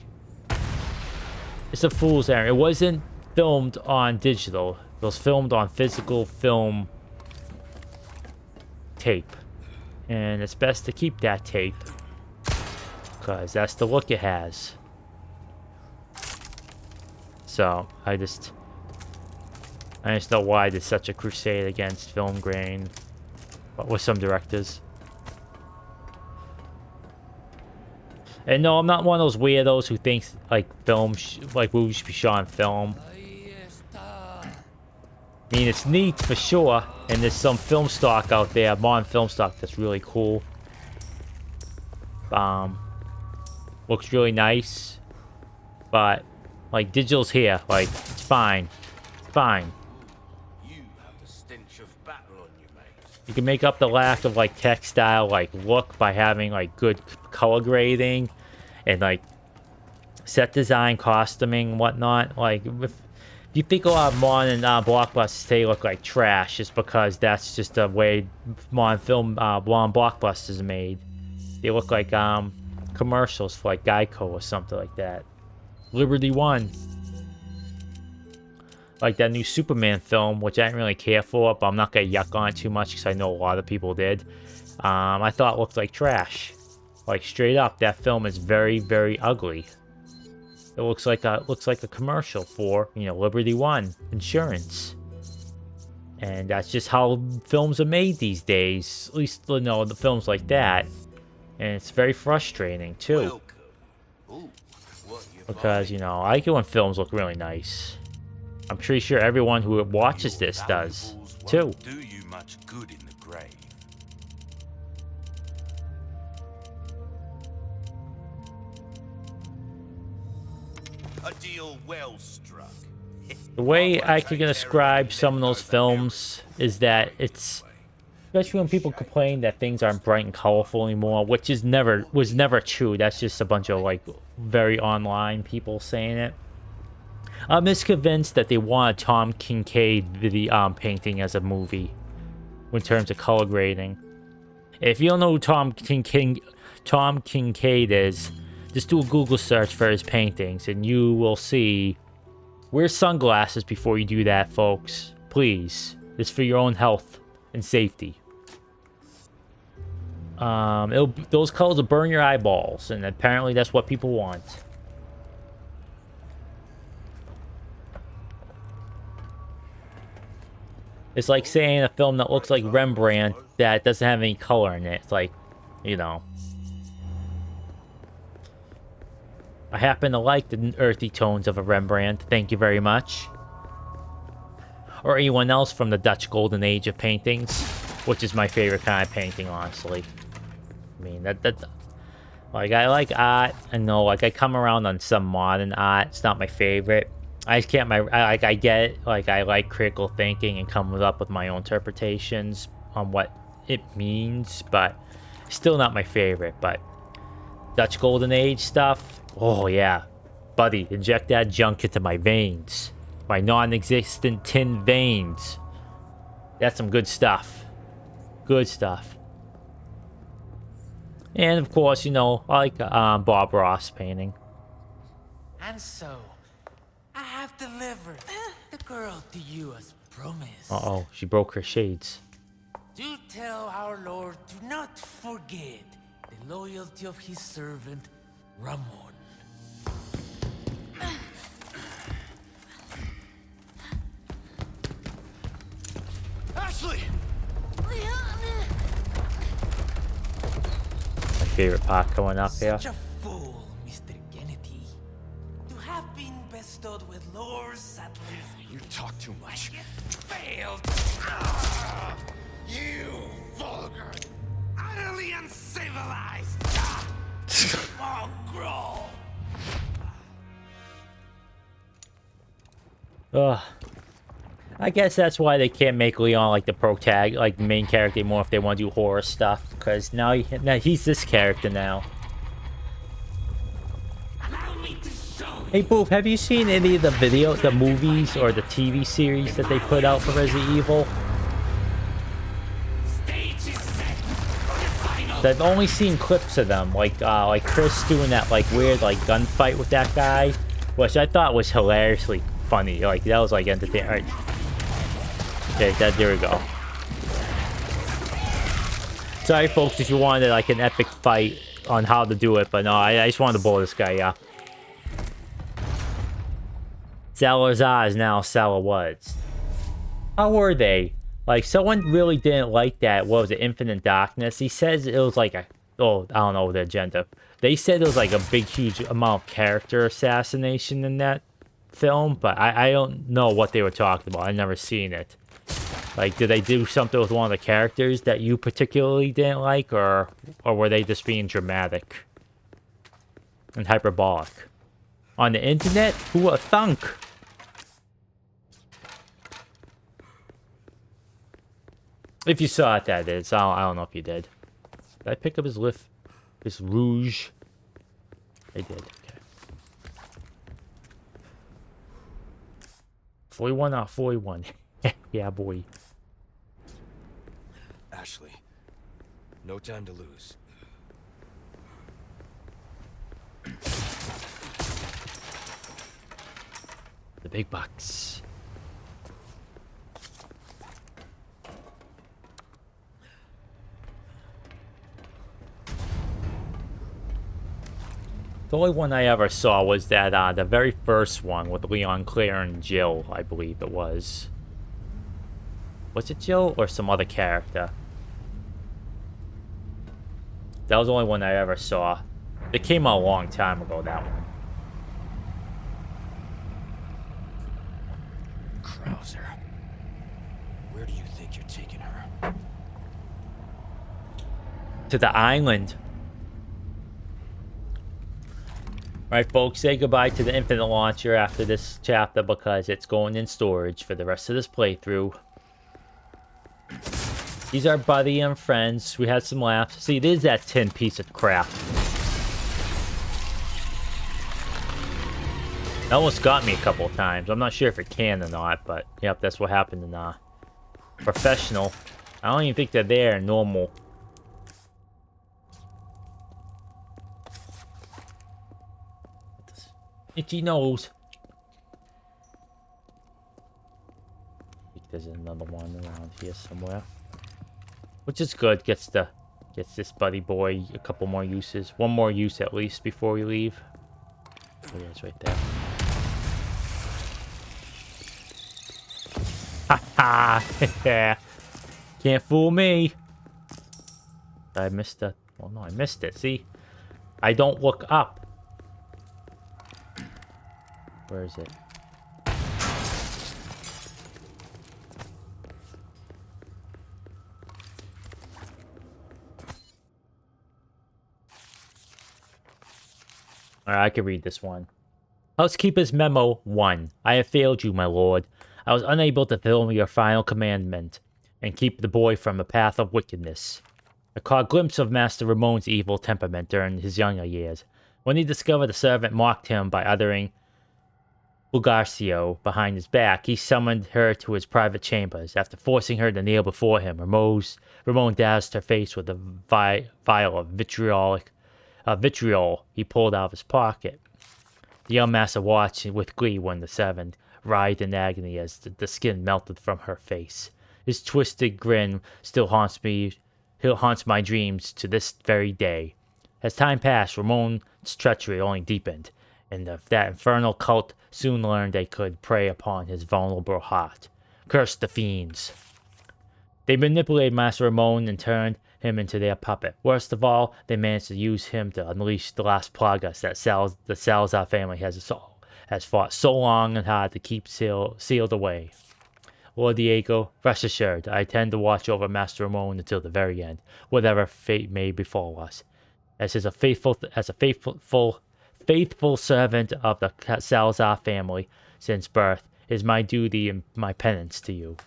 it's a fool's errand. It wasn't filmed on digital. It was filmed on physical film tape, and it's best to keep that tape because that's the look it has. So I just know why there's such a crusade against film grain, but with some directors. And no, I'm not one of those weirdos who thinks like movies should be shot on film. I mean, it's neat for sure, and there's some film stock out there, modern film stock, that's really cool. Looks really nice, but like digital's here, like it's fine, fine. You have the stench of battle on you, mate. You can make up the lack of like textile look by having like good color grading and like set design, costuming, and whatnot. Like if you think a lot of modern blockbusters today look like trash, it's because that's just the way modern film modern blockbusters are made. They look like commercials for like Geico or something like that. Liberty One. Like that new Superman film, which I didn't really care for, but I'm not gonna yuck on it too much because I know a lot of people did. I thought it looked like trash. Like straight up, that film is very, very ugly. It looks like a commercial for, you know, Liberty One insurance. And that's just how films are made these days. At least, you know, the films like that. And it's very frustrating too. Because, you know, I like it when films look really nice. I'm pretty sure everyone who watches this does too. Do you much good in the grave? A deal well struck. The way I can describe some of those films is that it's, especially when people complain that things aren't bright and colorful anymore, which was never true. That's just a bunch of like very online people saying it. I'm just convinced that they want a Tom Kincaid video painting as a movie in terms of color grading. If you don't know who Tom Kincaid is, just do a Google search for his paintings and you will see. Wear sunglasses before you do that, folks. Please. It's for your own health and safety. Those colors will burn your eyeballs, and apparently that's what people want. It's like saying a film that looks like Rembrandt that doesn't have any color in it. It's like, you know. I happen to like the earthy tones of a Rembrandt. Thank you very much. Or anyone else from the Dutch Golden Age of paintings, which is my favorite kind of painting, honestly. I mean, like, I like art. I know, like, I come around on some modern art. It's not my favorite. I just can't, I get it. Like, I like critical thinking and coming up with my own interpretations on what it means, but still not my favorite. But Dutch Golden Age stuff, oh yeah. Buddy, inject that junk into my veins. My non-existent tin veins. That's some good stuff. Good stuff. And of course, you know, I like Bob Ross painting. And so, I have delivered the girl to you as promised. Uh-oh, she broke her shades. Do tell our Lord to not forget the loyalty of his servant, Ramon. Ashley! My favorite part coming up here. Such a fool, Mr. Kennedy. To have been bestowed with Lord Sadler's. You talk too much. Failed. You vulgar, utterly uncivilized, mongrel. Ugh. I guess that's why they can't make Leon like the main character anymore if they want to do horror stuff. Because now he's this character now. Hey Boof, have you seen any of the movies or the TV series that they put out for Resident Evil? I've only seen clips of them, like Chris doing that like weird like gunfight with that guy, which I thought was hilariously funny. Like that was like entertaining. All right. Okay, there we go. Sorry, folks, if you wanted like an epic fight on how to do it, but no, I just wanted to blow this guy up. Salazar is now Salawas. How were they? Like, someone really didn't like that. What was it? Infinite Darkness. He says it was like a... Oh, I don't know the agenda. They said it was like a big, huge amount of character assassination in that film, but I don't know what they were talking about. I've never seen it. Like, did they do something with one of the characters that you particularly didn't like, or were they just being dramatic and hyperbolic? On the internet? Who would thunk? If you saw it, that is. I don't know if you did. Did I pick up his lift? His rouge? I did. Okay. 41 out of 41. Yeah, boy. Ashley, no time to lose. The big bucks. The only one I ever saw was that, the very first one with Leon, Claire, and Jill, I believe it was. Was it Jill or some other character? That was the only one I ever saw. It came out a long time ago, that one. Krauser. Where do you think you're taking her? To the island. Alright, folks, say goodbye to the infinite launcher after this chapter because it's going in storage for the rest of this playthrough. He's our buddy and friends. We had some laughs. See, it is that tin piece of crap. That almost got me a couple of times. I'm not sure if it can or not, but yep, that's what happened in Professional. I don't even think they're there in normal. Itchy nose. I think there's another one around here somewhere. Which is good. Gets this buddy boy a couple more uses. One more use at least before we leave. Oh yeah, it's right there. Ha ha! Can't fool me. I missed it. Well, no, I missed it. See? I don't look up. Where is it? Alright, I can read this one. Housekeeper's Memo 1. I have failed you, my lord. I was unable to fulfill your final commandment and keep the boy from a path of wickedness. I caught a glimpse of Master Ramon's evil temperament during his younger years. When he discovered the servant mocked him by uttering Bulgarcio behind his back, he summoned her to his private chambers. After forcing her to kneel before him, Ramon doused her face with a vial of vitriol he pulled out of his pocket. The young master watched with glee when the servant writhed in agony as the skin melted from her face. His twisted grin still haunts my dreams to this very day. As time passed, Ramon's treachery only deepened, and that infernal cult soon learned they could prey upon his vulnerable heart. Curse the fiends. They manipulated Master Ramon and turned him into their puppet. Worst of all, they managed to use him to unleash the last plagas that the Salazar family has fought so long and hard to keep sealed away. Lord Diego, rest assured, I intend to watch over Master Ramon until the very end, whatever fate may befall us. As a faithful servant of the Salazar family since birth, it is my duty and my penance to you.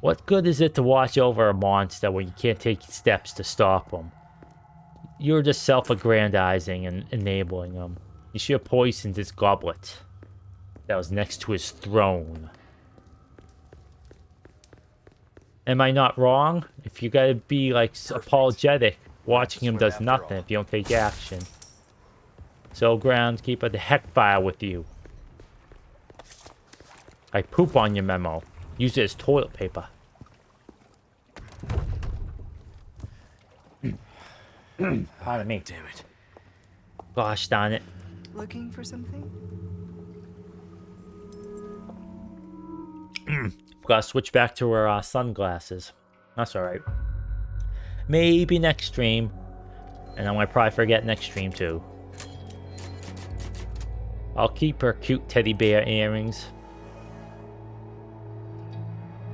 What good is it to watch over a monster when you can't take steps to stop him? You're just self-aggrandizing and enabling him. You should have poisoned his goblet that was next to his throne. Am I not wrong? If you gotta be, like, apologetic, watching him does nothing if you don't take action. So, groundskeeper, the heck file with you. I poop on your memo. Use it as toilet paper. Pardon me. Damn it. Gosh darn it. Looking for something? Gotta switch back to our sunglasses. That's alright. Maybe next stream. And I'm gonna probably forget next stream too. I'll keep her cute teddy bear earrings.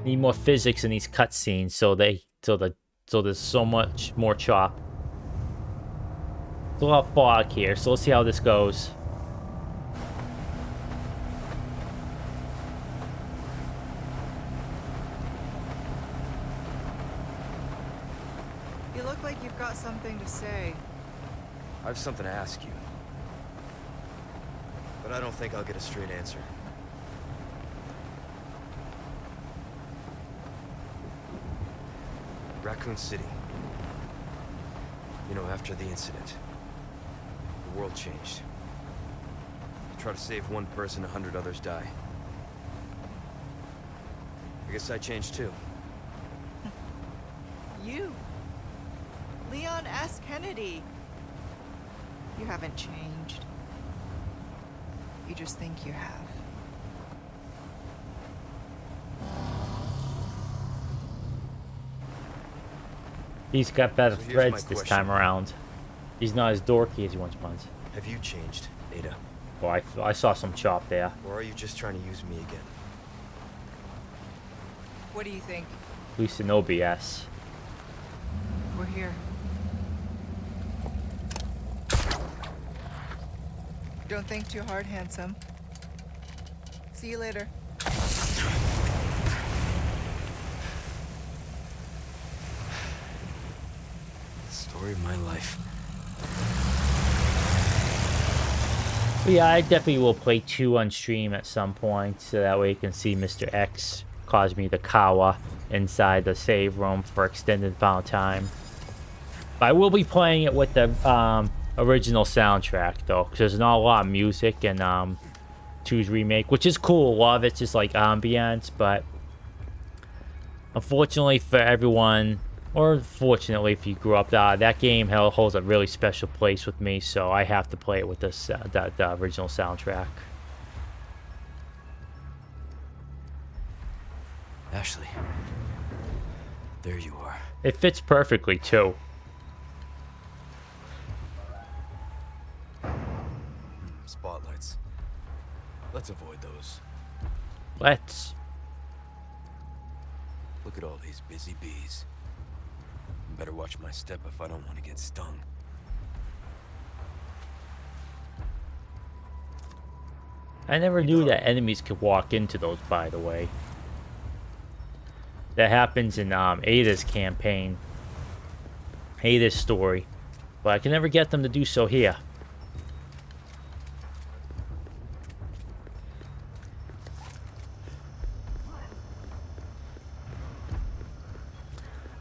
Need more physics in these cutscenes so there's so much more chop. There's a lot of fog here, so let's see how this goes. You look like you've got something to say. I have something to ask you. But I don't think I'll get a straight answer. Raccoon City. You know, after the incident, the world changed. You try to save one person, 100 others die. I guess I changed too. You? Leon S. Kennedy. You haven't changed. You just think you have. He's got better So here's threads my this question. time around. He's not as dorky as he once was. Have you changed, Ada? Well, I saw some chop there. Or are you just trying to use me again? What do you think? At least in OBS. We're here. Don't think too hard, handsome. See you later. Story of my life. But yeah, I definitely will play 2 on stream at some point, so that way you can see Mr. X cause me the kawa inside the save room for extended amount of time. But I will be playing it with the original soundtrack, though, because there's not a lot of music in 2's remake, which is cool. A lot of it's just like ambience, but unfortunately for everyone, or fortunately if you grew up, that game holds a really special place with me, so I have to play it with this the original soundtrack. Ashley. There you are. It fits perfectly, too. Spotlights. Let's avoid those. Let's. Look at all these busy bees. Better watch my step if I don't want to get stung. I never knew that enemies could walk into those, by the way. That happens in Ada's campaign. Ada's story. But I can never get them to do so here.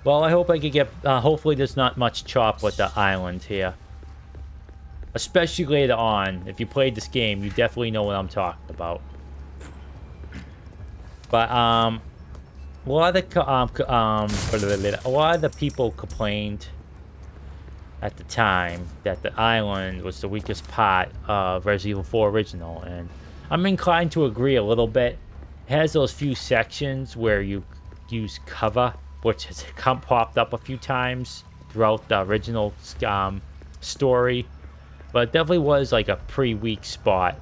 Well, I hope I could get... hopefully there's not much chop with the island here. Especially later on. If you played this game, you definitely know what I'm talking about. But, a lot of the people complained at the time that the island was the weakest part of Resident Evil 4 Original, and I'm inclined to agree a little bit. It has those few sections where you use cover, which has popped up a few times throughout the original story, but it definitely was like a pretty weak spot.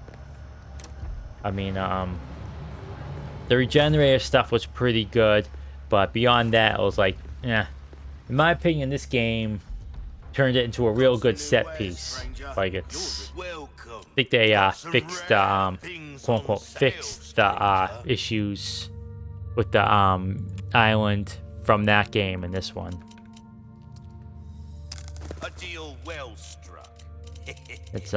I mean, the regenerator stuff was pretty good, but beyond that, it was like, eh. In my opinion, this game turned it into a real good set piece. Like, it's... I think they fixed the, quote-unquote, fixed the issues with the island from that game and this one. A deal well struck. It's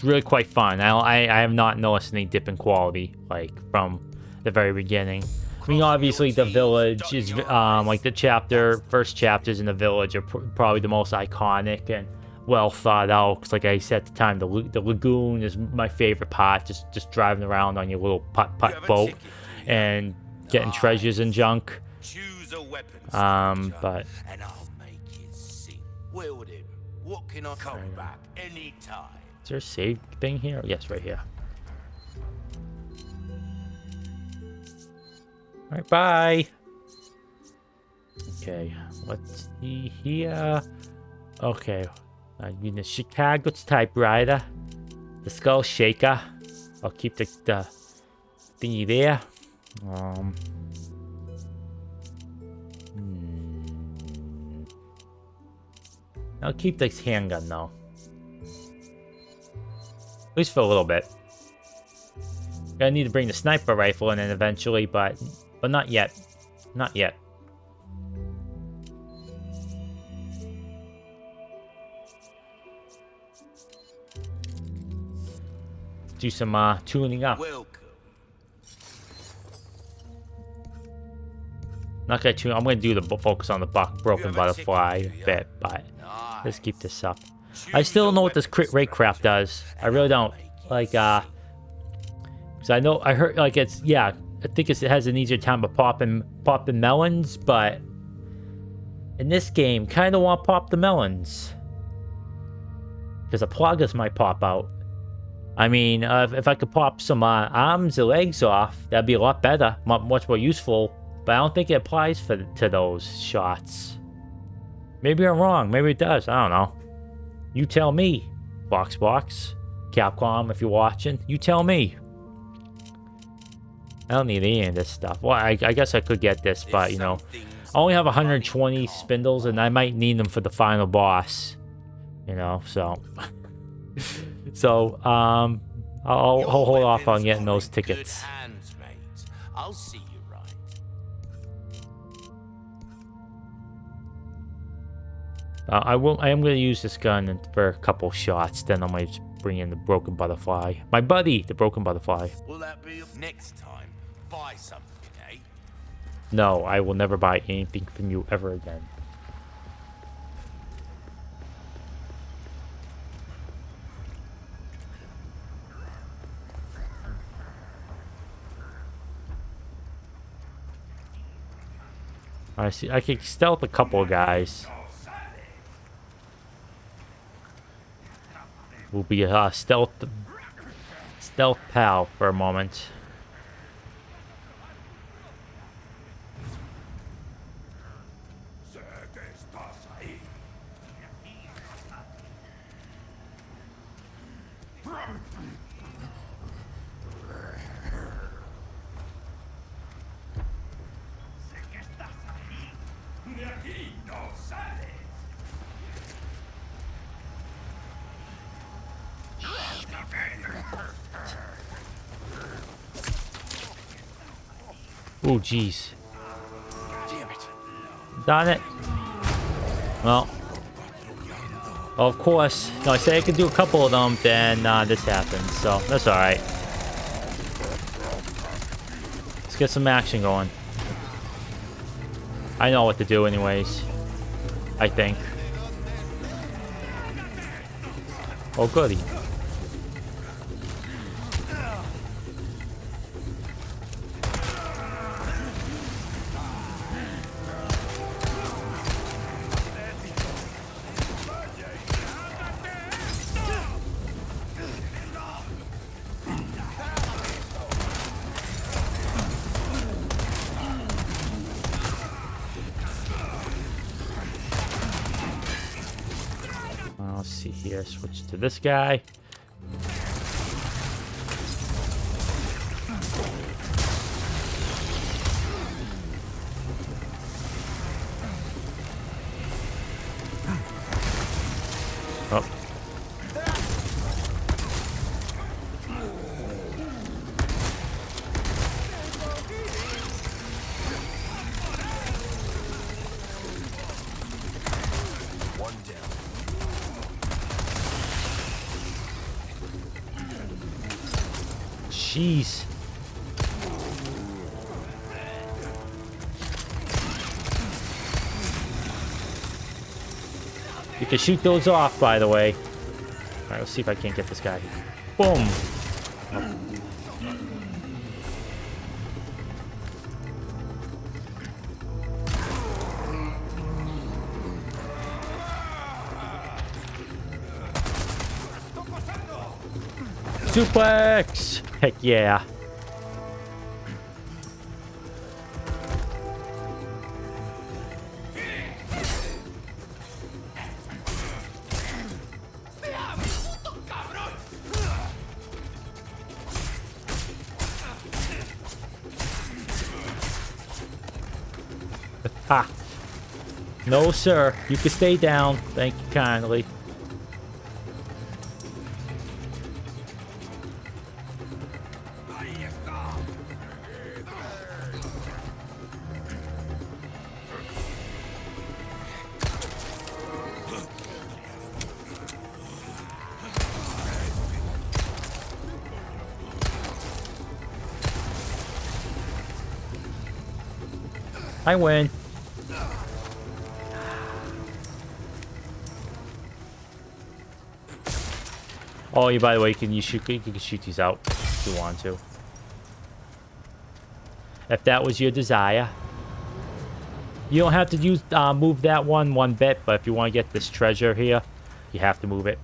really quite fun. I have not noticed any dip in quality, like, from the very beginning. I mean, obviously the village is, like, the first chapters in the village are probably the most iconic and well thought out. Because, like I said at the time, the lagoon is my favorite part. Just driving around on your little putt boat and getting treasures and junk. Choose a weapon, but and I'll make it sing. Well then, what can I come back anytime? is there a save thing here? Yes, right here. Alright, bye. Okay, let's see here. Okay, in the Chicago's typewriter, the Skull Shaker. I'll keep the thingy there. I'll keep this handgun though. At least for a little bit. Gonna need to bring the sniper rifle in eventually, but not yet. Not yet. Do some tuning up. Welcome. Not gonna tune. I'm gonna do the focus on the broken butterfly a bit, but let's keep this up. I still don't know what this crit rate crap does. I really don't. Like, because I heard, like, it's, yeah, I think it has an easier time of popping melons, but in this game, kind of want to pop the melons. Because the pluggers might pop out. I mean, if I could pop some arms or legs off, that'd be a lot better, much more useful. But I don't think it applies to those shots. Maybe I'm wrong. Maybe it does. I don't know. You tell me, Box. Capcom, if you're watching, you tell me. I don't need any of this stuff. Well, I guess I could get this, but, you know, I only have 120 spindles, and I might need them for the final boss. You know, so... So, I'll hold off on getting those tickets. Good hands, mate. I'll see you right. I am going to use this gun for a couple shots. Then I might bring in the broken butterfly. My buddy, the broken butterfly. Will that be next time? Buy something, eh? No, I will never buy anything from you ever again. I see. I can stealth a couple of guys. We'll be a stealth pal for a moment. Oh, jeez. Damn it. Darn it. Well, of course. No, I said I could do a couple of them, then this happens. So, that's alright. Let's get some action going. I know what to do anyways. I think. Oh, goody. Let's see here. Switch to this guy. Oh. One down. Jeez. You can shoot those off, by the way. Alright, let's see if I can't get this guy. Boom. Oh. Suplex! Heck yeah. Ha! No, sir. You can stay down. Thank you kindly. I win. Oh, yeah, by the way, you can shoot these out if you want to. If that was your desire. You don't have to use move that one bit, but if you want to get this treasure here, you have to move it.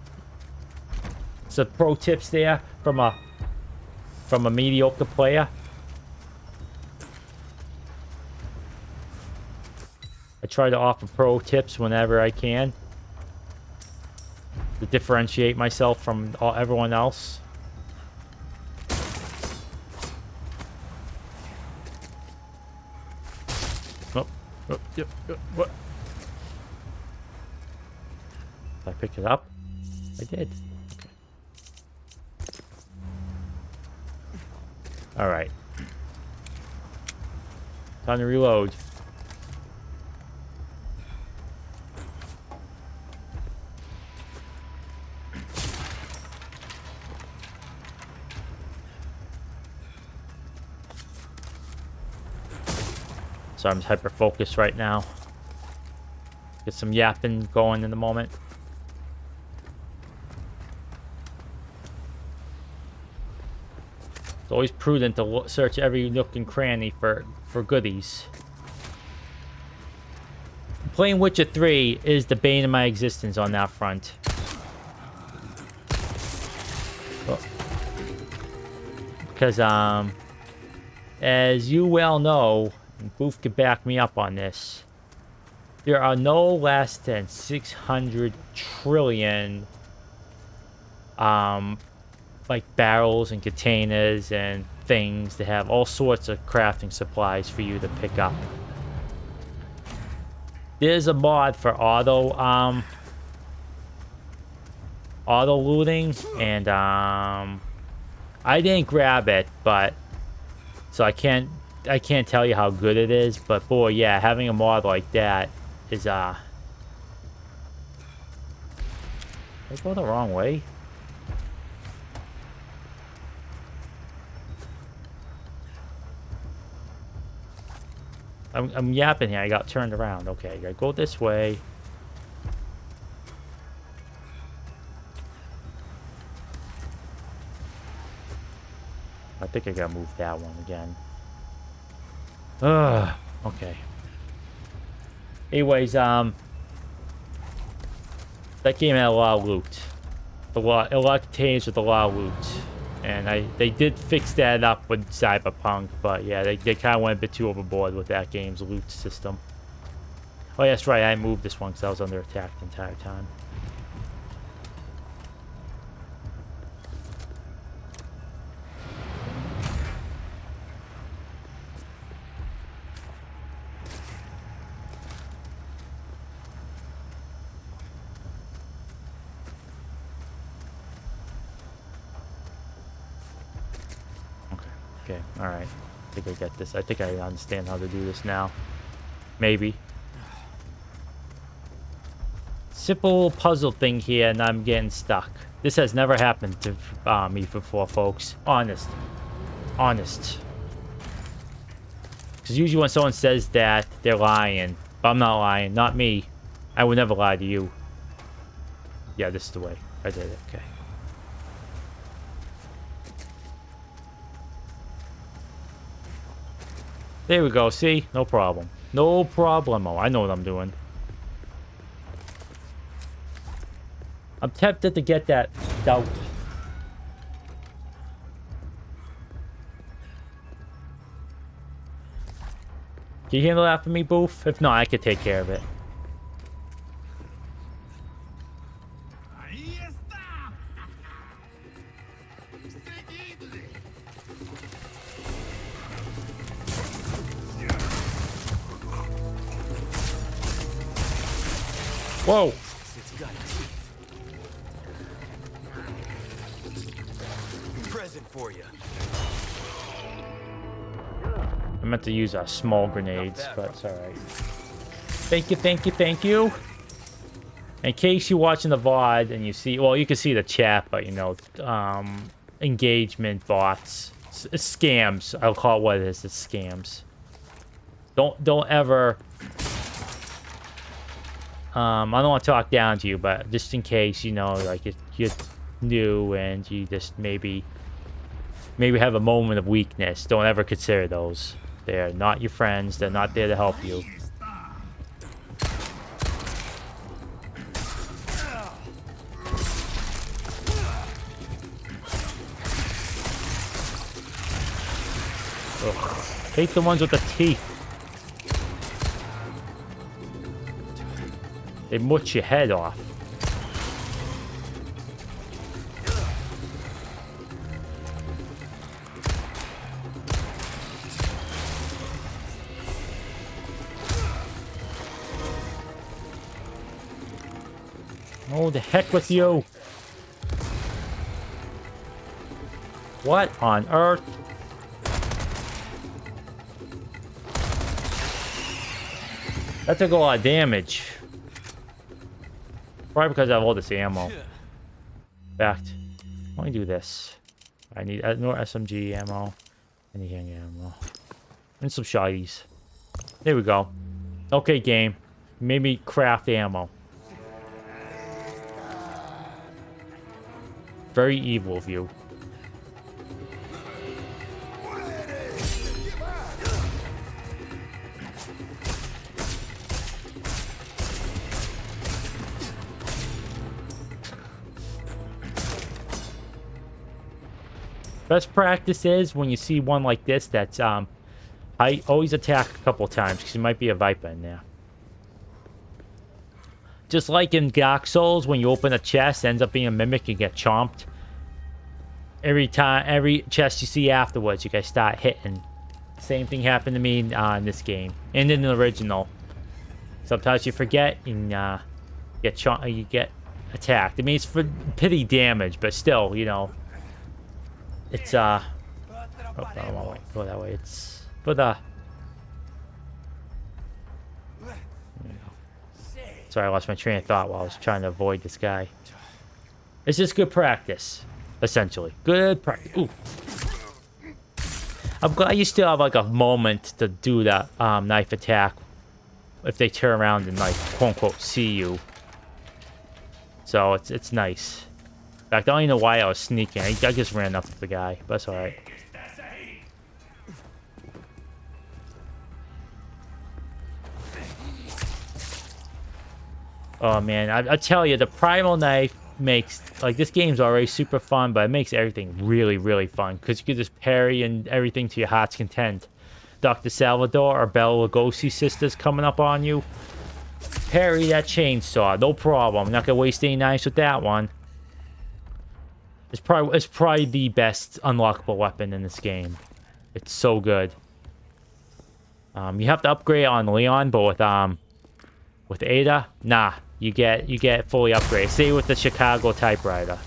So pro tips there from a mediocre player. I try to offer pro tips whenever I can to differentiate myself from everyone else. Yep. What? Did I pick it up? I did. Okay. Alright. Time to reload. So I'm hyper focused right now. Get some yapping going in the moment. It's always prudent to search every nook and cranny for goodies. Playing Witcher 3 is the bane of my existence on that front. Because, as you well know, and Booth can back me up on this, there are no less than 600 trillion, like barrels and containers and things that have all sorts of crafting supplies for you to pick up. There's a mod for auto looting, and I didn't grab it, but so I can't tell you how good it is, but boy, yeah, having a mod like that is did I go the wrong way? I'm yapping here. I got turned around. Okay, I gotta go this way. I think I gotta move that one again. Okay. Anyways, that game had a lot of loot. A lot of containers with a lot of loot. And they did fix that up with Cyberpunk, but yeah, they kind of went a bit too overboard with that game's loot system. Oh, yeah, that's right, I moved this one because I was under attack the entire time. Okay, alright. I think I get this. I think I understand how to do this now. Maybe. Simple puzzle thing here, and I'm getting stuck. This has never happened to me before, folks. Honest. Honest. Because usually when someone says that, they're lying. But I'm not lying. Not me. I would never lie to you. Yeah, this is the way. I did it. Okay. There we go, see? No problem. No problemo. I know what I'm doing. I'm tempted to get that doubt. Can you handle that for me, Boof? If not, I could take care of it. Whoa! It's got teeth. Present for you. I meant to use small grenades, but it's alright. Thank you, thank you, thank you. In case you're watching the VOD and you see, well, you can see the chat, but you know, engagement bots, it's scams. I'll call it what it is. It's scams. Don't ever. I don't want to talk down to you, but just in case, you know, like you're new and you just maybe have a moment of weakness, don't ever consider those. They're not your friends. They're not there to help you. Ugh. Hate the ones with the teeth. They mush your head off. Oh, the heck with you. What on earth? That took a lot of damage. Probably because I have all this ammo. In fact, let me do this. I need more SMG ammo. Anything ammo. And some shotties. There we go. Okay, game. Made me craft ammo. Very evil of you. Best practice is when you see one like this that's I always attack a couple times because there might be a Viper in there. Just like in Dark Souls, when you open a chest, ends up being a mimic, you get chomped. Every chest you see afterwards, you guys start hitting. Same thing happened to me in this game and in the original. Sometimes you forget and you get attacked. I mean, it's for pity damage, but still, you know, it's oh, I don't want to go that way. It's for the. Sorry, I lost my train of thought while I was trying to avoid this guy. It's just good practice, essentially. Good practice. Ooh. I'm glad you still have like a moment to do that knife attack if they turn around and like quote unquote see you. So it's nice. In fact, I don't even know why I was sneaking. I just ran up to the guy, but that's alright. Oh man, I tell you, the primal knife makes, like, this game's already super fun, but it makes everything really, really fun, because you can just parry and everything to your heart's content. Dr. Salvador or Bella Lugosi sisters coming up on you. Parry that chainsaw, no problem. I'm not gonna waste any knives with that one. It's probably the best unlockable weapon in this game. It's so good. You have to upgrade on Leon, but with Ada, nah. You get fully upgraded. Stay with the Chicago typewriter,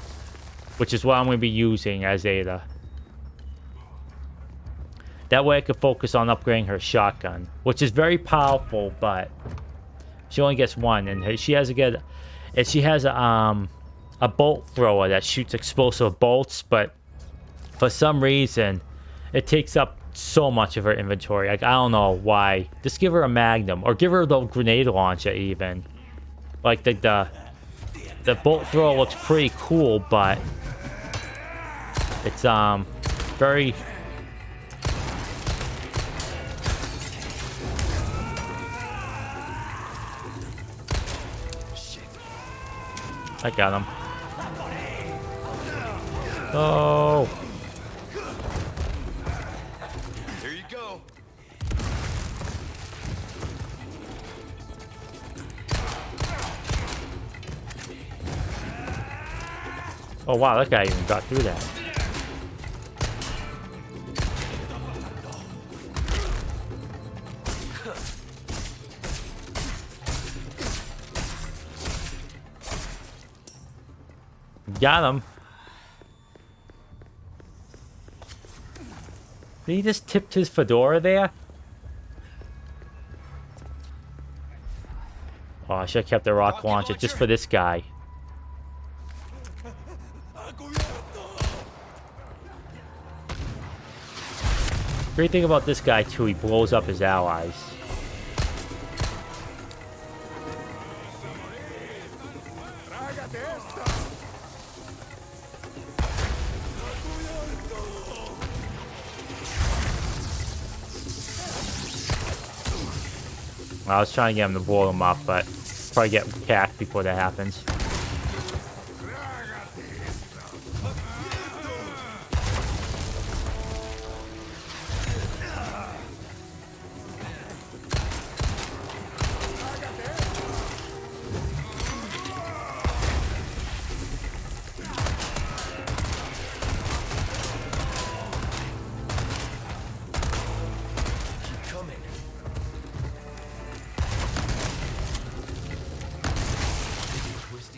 which is what I'm going to be using as Ada. That way I can focus on upgrading her shotgun, which is very powerful, but she only gets one, and she has a bolt thrower that shoots explosive bolts, but for some reason it takes up so much of her inventory. Like, I don't know why. Just give her a Magnum, or give her the grenade launcher even. Like, the bolt thrower looks pretty cool, but it's very. I got him. Oh. Here you go. Oh wow, that guy even got through that. Got him. Did he just tipped his fedora there? Oh, I should have kept the rocket launcher just for this guy. Great thing about this guy too, he blows up his allies. I was trying to get him to blow him up, but probably get cacked before that happens.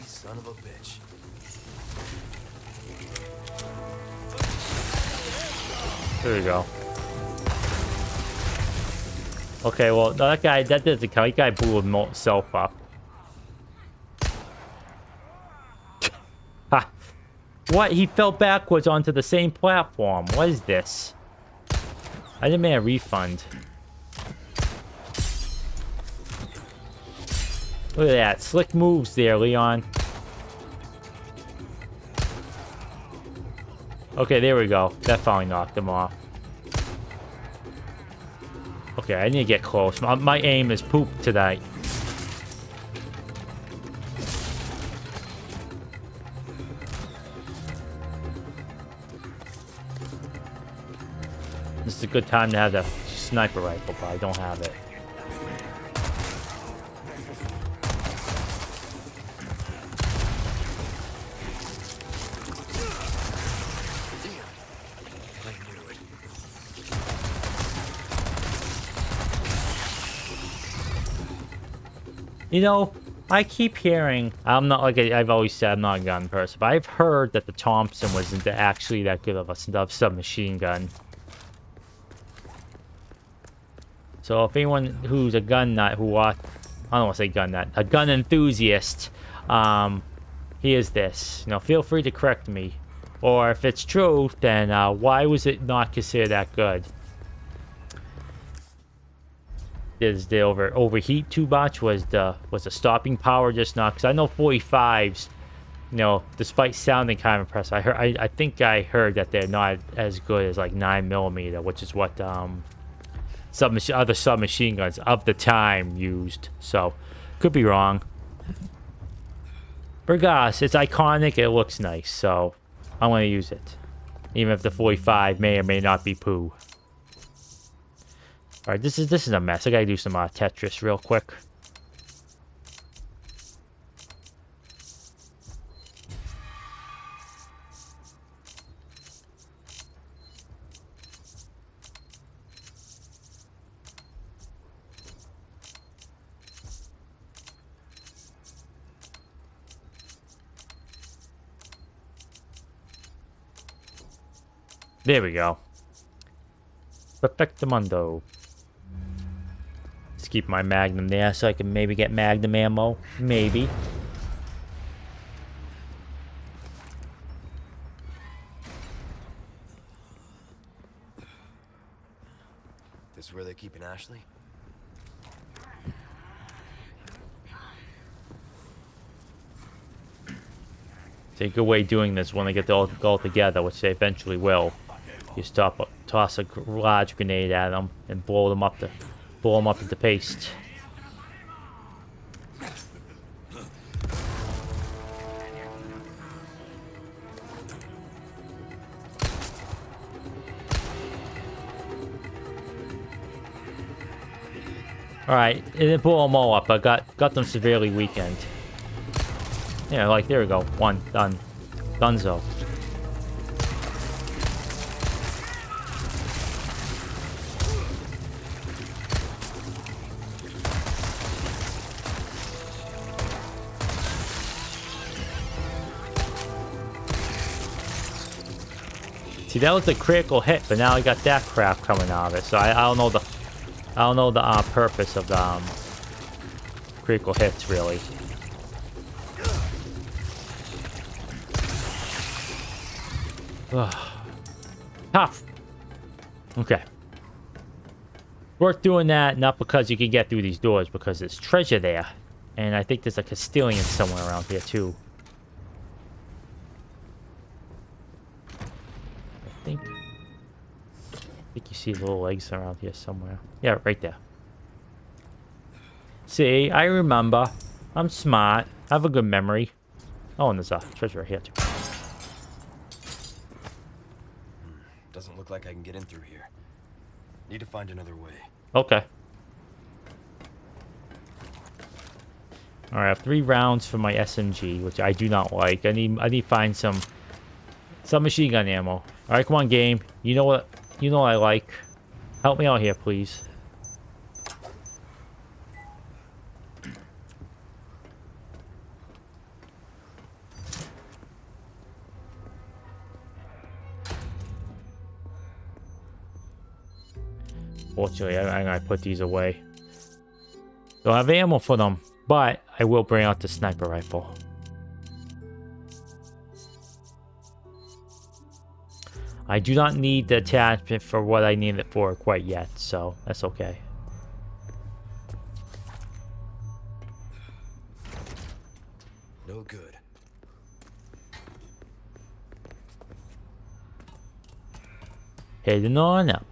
Son of a bitch. There we go. Okay, well, that guy, that doesn't count. That guy blew himself up. Ha! What? He fell backwards onto the same platform. What is this? I demand a refund. Look at that. Slick moves there, Leon. Okay, there we go. That finally knocked him off. Okay, I need to get close. My aim is poop tonight. This is a good time to have the sniper rifle, but I don't have it. You know, I keep hearing, I'm not like I've always said, I'm not a gun person, but I've heard that the Thompson wasn't actually that good of a submachine gun. So if anyone who's a gun nut I don't want to say gun nut, a gun enthusiast, here's this. You know, feel free to correct me. Or if it's true, then why was it not considered that good? Is the overheat too much? Was the stopping power just not? Because I know 45s, you know, despite sounding kind of impressive, I think I heard that they're not as good as like 9mm, which is what other submachine guns of the time used. So could be wrong. Regardless, it's iconic. It looks nice, so I'm gonna use it, even if the 45 may or may not be poo. All right, this is a mess. I gotta do some Tetris real quick. There we go. Perfectamundo. Let's keep my Magnum there so I can maybe get Magnum ammo. Maybe. This is where they're keeping Ashley? It's a good way of doing this when they get all together, which they eventually will. You toss a large grenade at them and blow them up into paste. All right, it didn't blow them all up. I got them severely weakened. Yeah, like there we go. One done. Dunzo. See, that was a critical hit, but now I got that crap coming out of it. So I don't know the purpose of the critical hits really. Tough. Okay. Worth doing that, not because you can get through these doors, because there's treasure there. And I think there's a Castilian somewhere around here too. I think you see the little legs around here somewhere. Yeah, right there. See, I remember. I'm smart. I have a good memory. Oh, and there's a treasure right here too. Doesn't look like I can get in through here. Need to find another way. Okay. Alright, I have 3 rounds for my SMG, which I do not like. I need to find some machine gun ammo. Alright, come on, game. You know what I like. Help me out here, please. Fortunately, I'm gonna put these away. Don't have ammo for them, but I will bring out the sniper rifle. I do not need the attachment for what I need it for quite yet, so that's okay. No good. Heading on up.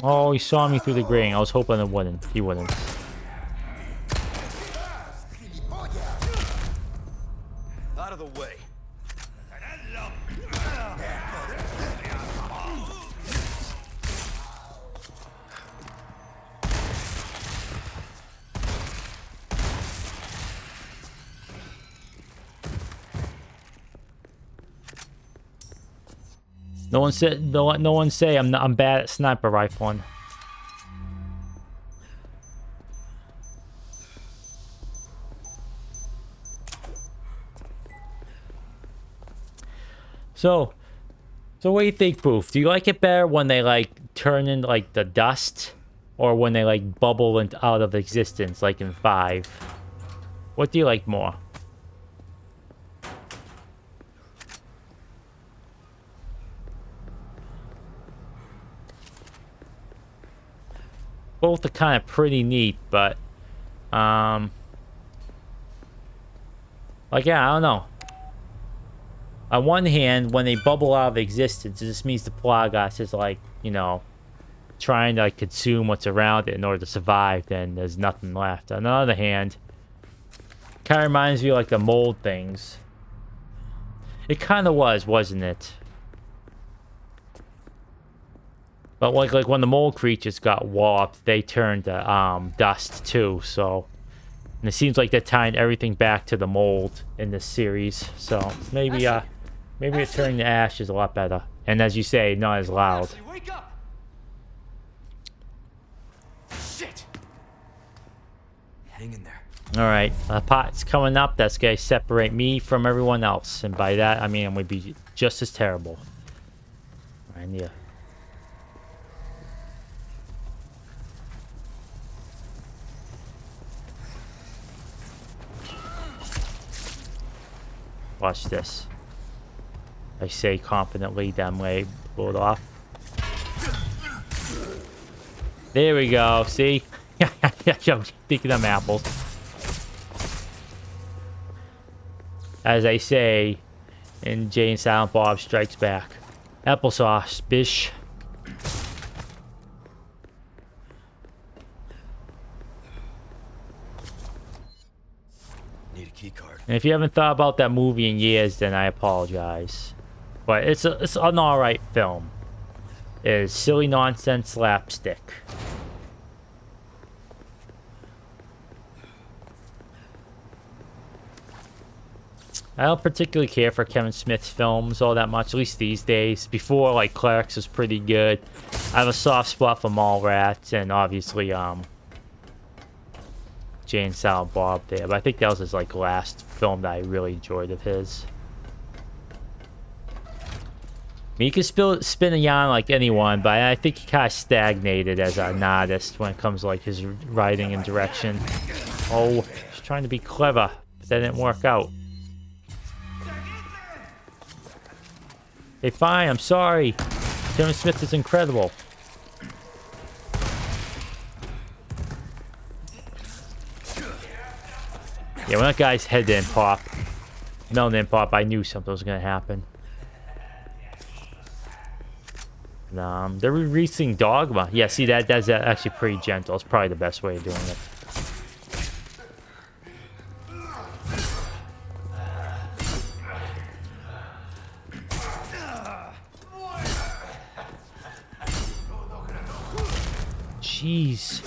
Oh, he saw me through the grating. I was hoping it wouldn't. He wouldn't. Out of the way. No one said. No one say I'm bad at sniper rifling. So what do you think, Booth? Do you like it better when they like turn into like the dust, or when they like bubble out of existence, like in 5? What do you like more? Both are kind of pretty neat, but like, yeah, I don't know. On one hand, when they bubble out of existence, it just means the Plagas is like, you know, trying to like, consume what's around it in order to survive. Then there's nothing left. On the other hand, kind of reminds me of like the mold things. It kind of was, wasn't it? But like when the mold creatures got warped, they turned to dust too. So, and it seems like they're tying everything back to the mold in this series. So maybe maybe returning to ash is a lot better. And as you say, not as loud. Wake up! Shit. Hang in there. All right, a pot's coming up. That's gonna separate me from everyone else, and by that I mean I'm gonna be just as terrible. I need a... Watch this. I say confidently, damn way, blow it off. There we go. See? I'm thinking of apples. As I say in Jay and Silent Bob Strikes Back. Applesauce, bish. Need a key card. And if you haven't thought about that movie in years, then I apologize. But it's an alright film. It is silly nonsense slapstick. I don't particularly care for Kevin Smith's films all that much, at least these days. Before, like, Clerks was pretty good. I have a soft spot for Mallrats and obviously, Jay and Silent Bob there. But I think that was his, like, last film that I really enjoyed of his. I mean, he can spin a yarn like anyone, but I think he kind of stagnated as an artist when it comes to, like, his writing and direction. Oh, he's trying to be clever, but that didn't work out. Hey, fine, I'm sorry. Kevin Smith is incredible. Yeah, when that guy's head didn't pop, melon didn't pop, I knew something was going to happen. They're releasing Dogma. Yeah, see, that's actually pretty gentle. It's probably the best way of doing it. Jeez.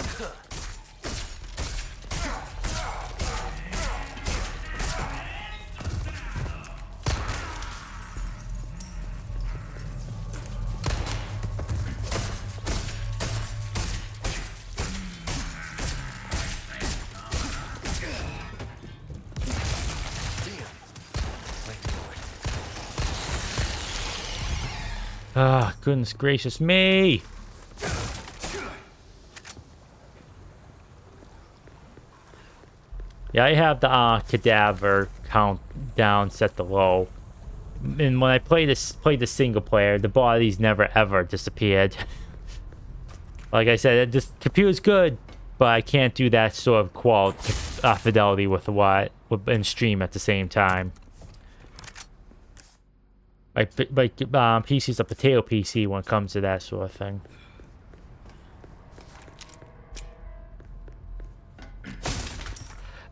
Ah, goodness gracious me. Yeah, I have the cadaver countdown set to low. And when I played the single player, the bodies never ever disappeared. Like I said, this computer's good, but I can't do that sort of quality fidelity with and stream at the same time. My PC's a potato PC when it comes to that sort of thing.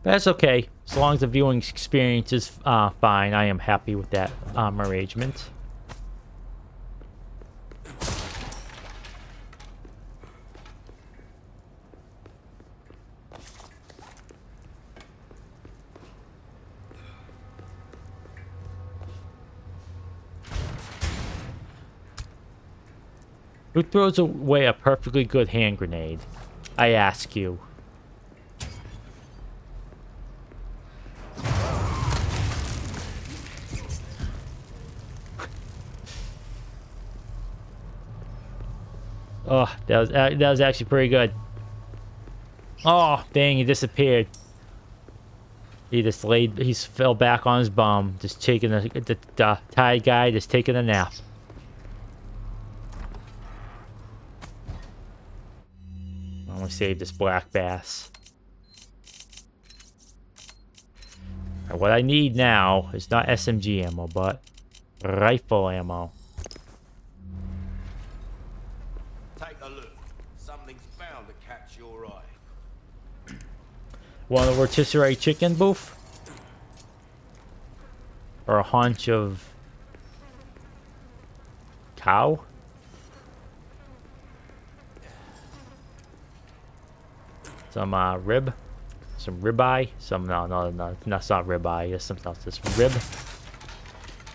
But that's okay. As long as the viewing experience is fine, I am happy with that arrangement. Who throws away a perfectly good hand grenade? I ask you. Oh, that was actually pretty good. Oh, dang, he disappeared. He fell back on his bum, just taking the tired guy, just taking a nap. I'm gonna save this black bass. Right, what I need now is not SMG ammo, but rifle ammo. Take a look. Something's bound to catch your eye. Want a rotisserie chicken booth? Or a haunch of cow? Some rib, some ribeye, no, that's not ribeye. It's something else. This rib,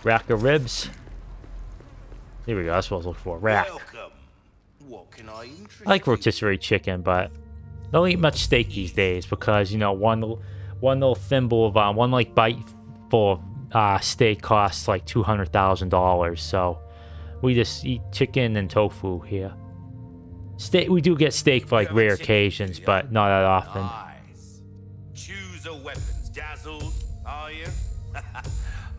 rack of ribs. Here we go. That's what I was looking for. Rack. Welcome. What can I interest I like rotisserie chicken, but I don't eat much steak these days because you know one little thimble of one like bite full of steak costs like $200,000. So we just eat chicken and tofu here. Steak, we do get steak for like rare occasions, but not that often. Nice. Choose a weapons dazzled, are you?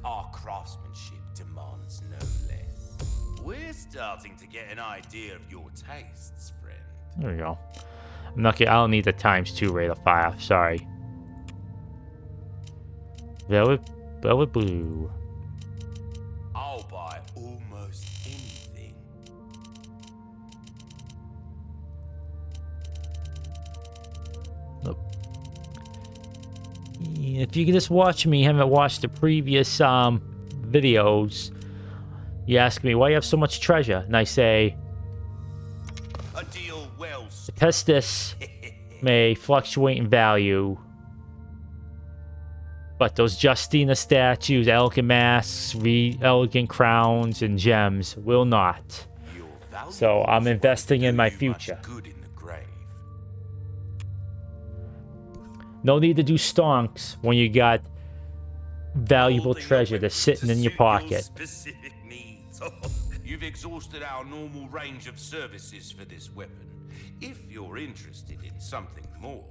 Our craftsmanship demands no less. We're starting to get an idea of your tastes, friend. There we go. I'm not kidding. I don't need the ×2 rate of fire. Sorry. Velvet blue. I'll buy almost anything. If you can just watch me, haven't watched the previous videos, you ask me why you have so much treasure, and I say, A deal well the pestis may fluctuate in value, but those Justina statues, elegant masks, elegant crowns, and gems will not. So I'm investing in my future. Good in the grave. No need to do stonks when you got valuable treasure that's sitting in your pocket. Specific needs. You've exhausted our normal range of services for this weapon. If you're interested in something more,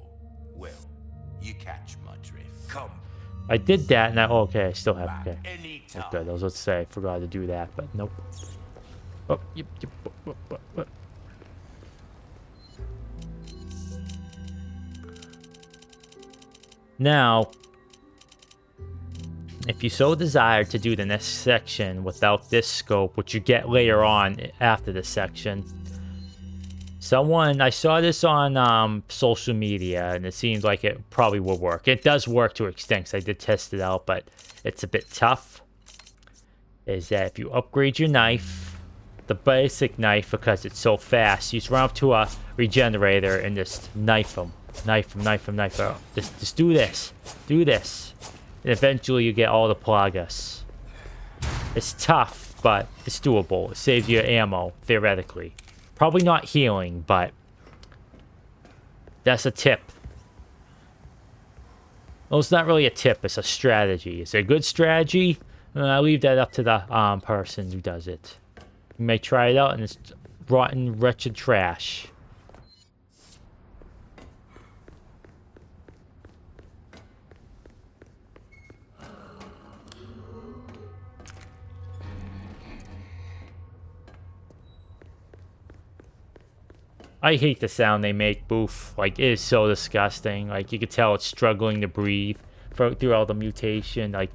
well, you catch my drift. Come. I did that, and okay, I still have, okay. Anytime. That's good. I was about to say, I forgot to do that, but nope. Oh, yep. What? Now, if you so desire to do the next section without this scope, which you get later on after this section, I saw this on social media, and it seems like it probably will work. It does work to an extent, 'cause I did test it out, but it's a bit tough. Is that if you upgrade your knife, the basic knife, because it's so fast, you just run up to a regenerator and just knife them. Knife them. Just do this. And eventually you get all the plagas. It's tough, but it's doable. It saves you ammo, theoretically. Probably not healing, but that's a tip. Well, it's not really a tip, it's a strategy. Is it a good strategy? I leave that up to the person who does it. You may try it out and it's rotten, wretched trash. I hate the sound they make, Boof. Like, it is so disgusting. Like, you could tell it's struggling to breathe through all the mutation. Like,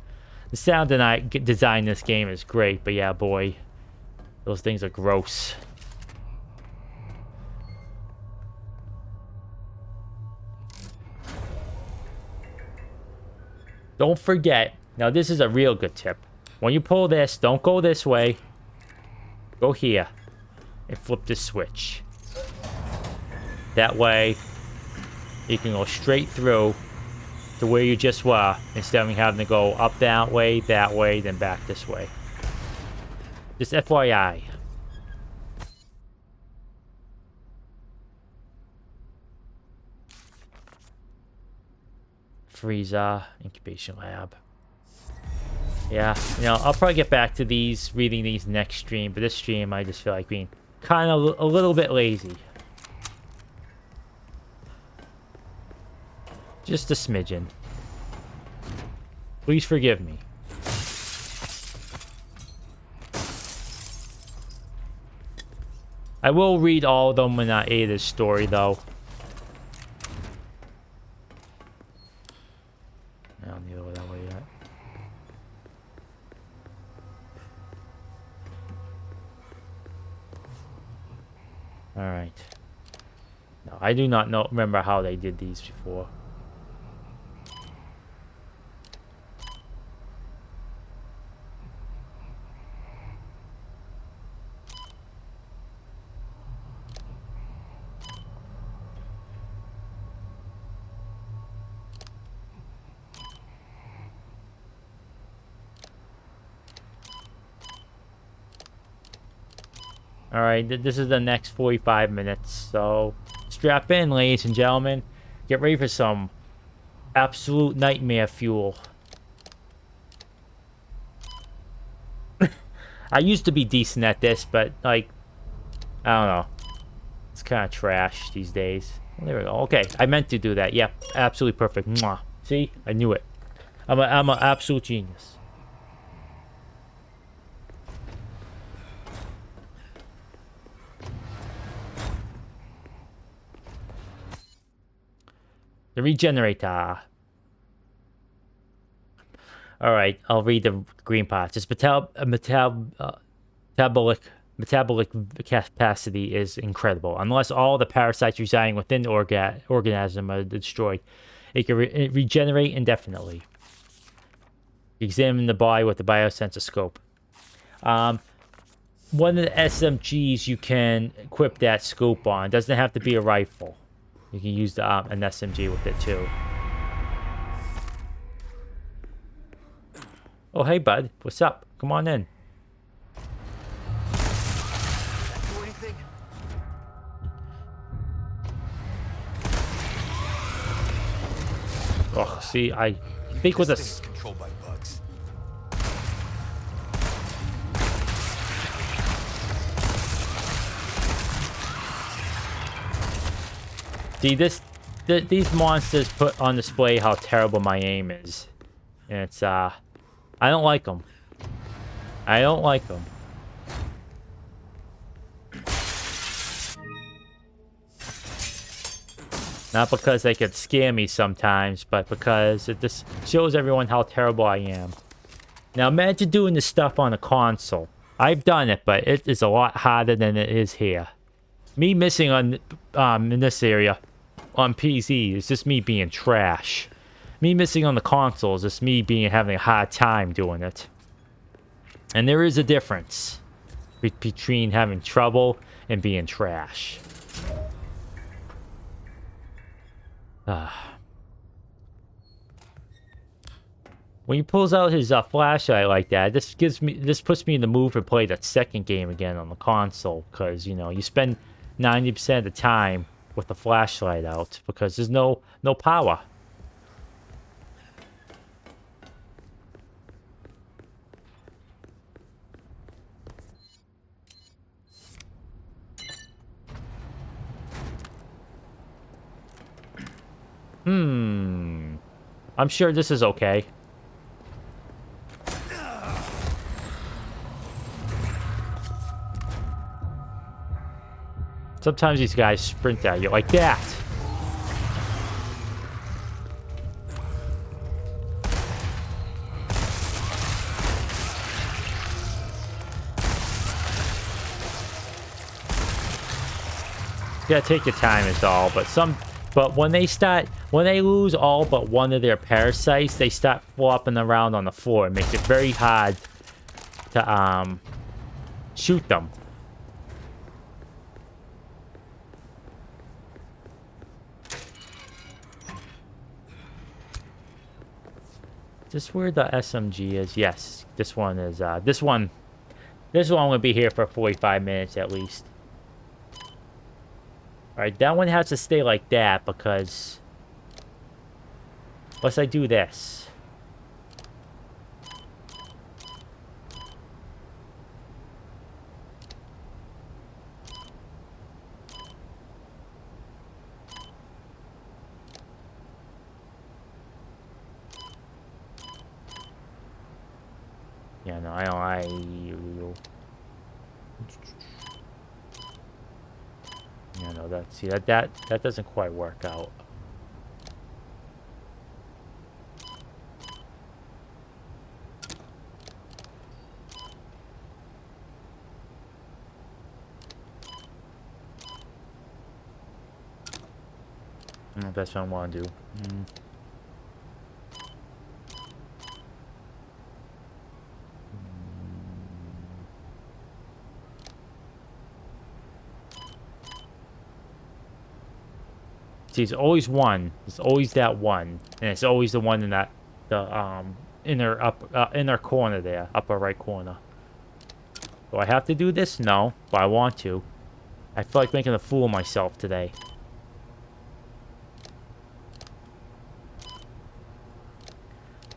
the sound design in this game is great, but yeah, boy, those things are gross. Don't forget, now this is a real good tip. When you pull this, don't go this way. Go here and flip the switch. That way, you can go straight through to where you just were, instead of having to go up that way, then back this way. Just FYI. Freezer, incubation lab. Yeah, you know, I'll probably get back to reading these next stream, but this stream I just feel like being kind of a little bit lazy. Just a smidgen. Please forgive me. I will read all of them when I Ada's story, though. I don't need to go that way yet. Alright. No, I do not remember how they did these before. Alright, this is the next 45 minutes, so strap in, ladies and gentlemen. Get ready for some absolute nightmare fuel. I used to be decent at this, but, like, I don't know. It's kind of trash these days. Well, there we go. Okay, I meant to do that. Yep, absolutely perfect. Mwah. See? I knew it. I'm an absolute genius. The regenerator. Alright, I'll read the green parts. Its metabolic capacity is incredible. Unless all the parasites residing within the organism are destroyed, it can regenerate indefinitely. Examine the body with the biosensor scope. One of the SMGs you can equip that scope on. It doesn't have to be a rifle. You can use an SMG with it too. Oh, hey, bud. What's up? Come on in. Do anything? Oh, see, I think with This a... thing's controlled by bugs. See, these monsters put on display how terrible my aim is. And it's, I don't like them. I don't like them. Not because they could scare me sometimes, but because it just shows everyone how terrible I am. Now, imagine doing this stuff on a console. I've done it, but it is a lot harder than it is here. Me missing on in this area on PC is just me being trash. Me missing on the console is just me having a hard time doing it. And there is a difference between having trouble and being trash. When he pulls out his flashlight like that, this puts me in the mood to play that second game again on the console, because you know you spend 90% of the time with the flashlight out because there's no power. I'm sure this is okay. Sometimes these guys sprint at you like that. Yeah, take your time is all, but when they lose all but one of their parasites, they start flopping around on the floor. It makes it very hard to shoot them. Is this where the SMG is? Yes, this one is. This one will be here for 45 minutes at least. Alright, that one has to stay like that because... Unless I do this. Yeah, no, Yeah, no, that doesn't quite work out. That's what I want to do. See, it's always one. It's always that one, and it's always the one in that inner corner there, upper right corner. Do I have to do this? No, but I want to. I feel like making a fool of myself today.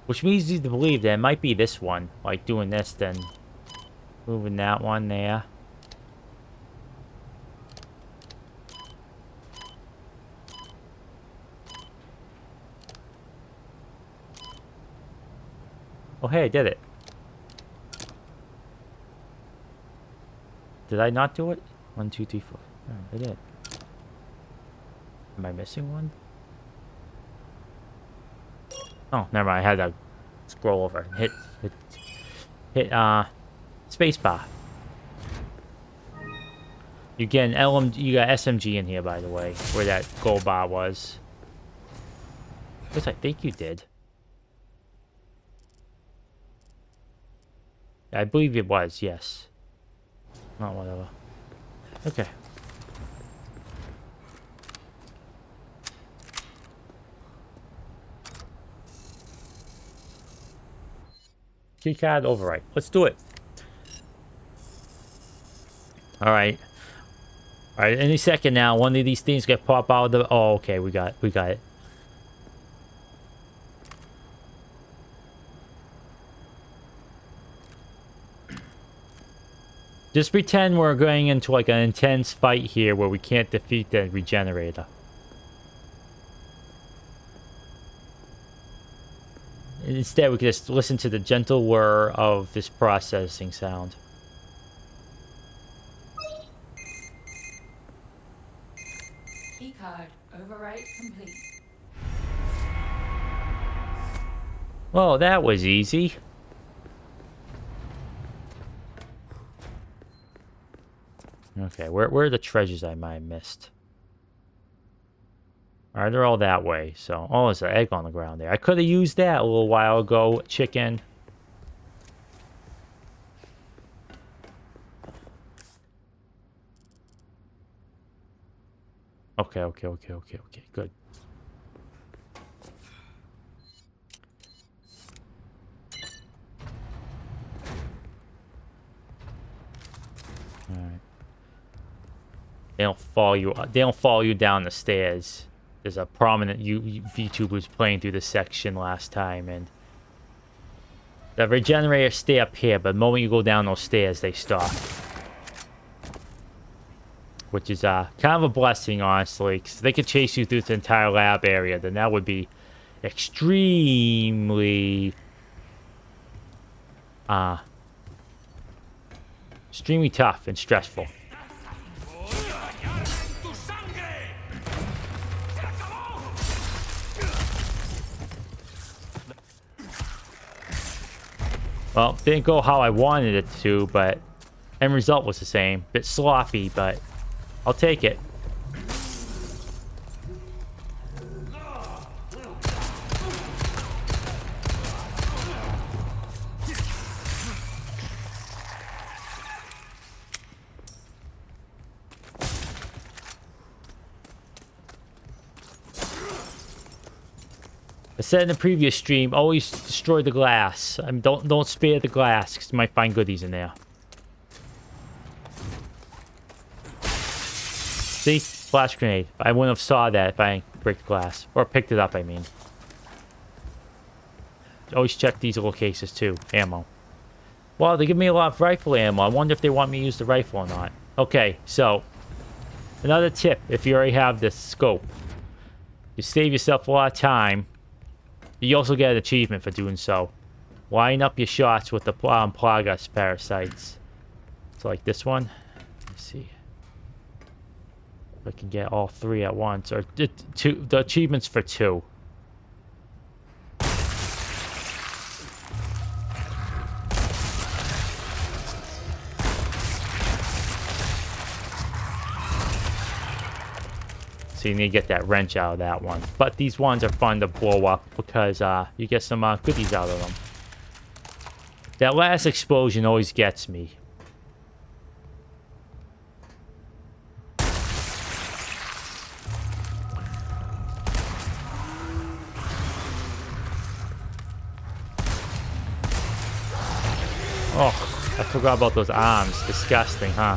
Which leads you to believe that it might be this one, like doing this, then moving that one there. Oh, hey, I did it. Did I not do it? 1, 2, 3, 4. Oh, I did. Am I missing one? Oh, never mind. I had to scroll over and hit spacebar. You get an LM. You got SMG in here, by the way, where that gold bar was. Yes, I think you did. I believe it was, yes. Not whatever. Okay. Keycard overwrite. Let's do it. Alright. Alright, any second now, one of these things get pop out of the... Oh, okay, we got it. Just pretend we're going into like an intense fight here where we can't defeat the regenerator. Instead, we can just listen to the gentle whir of this processing sound. Keycard overwrite complete. Well, that was easy. Okay, where are the treasures I might have missed? Alright, they're all that way, so... Oh, there's an egg on the ground there. I could have used that a little while ago. Chicken. Okay, good. Alright. They don't follow you down the stairs. There's a prominent VTuber who's playing through this section last time, and the regenerators stay up here, but the moment you go down those stairs, they stop. which is kind of a blessing, honestly, because they could chase you through the entire lab area, then that would be extremely extremely tough and stressful. Well, didn't go how I wanted it to, but end result was the same. Bit sloppy, but I'll take it. I said in the previous stream, always destroy the glass. I mean, don't spare the glass, because you might find goodies in there. See? Flash grenade. I wouldn't have saw that if I didn't break the glass. Or picked it up, I mean. Always check these little cases, too. Ammo. Well, they give me a lot of rifle ammo. I wonder if they want me to use the rifle or not. Okay, so. Another tip, if you already have this scope. You save yourself a lot of time. You also get an achievement for doing so. Line up your shots with the plagas parasites. So like this one. Let's see. If I can get all three at once. Or the achievement's for 2. So you need to get that wrench out of that one. But these ones are fun to blow up because you get some goodies out of them. That last explosion always gets me. Oh, I forgot about those arms. Disgusting, huh?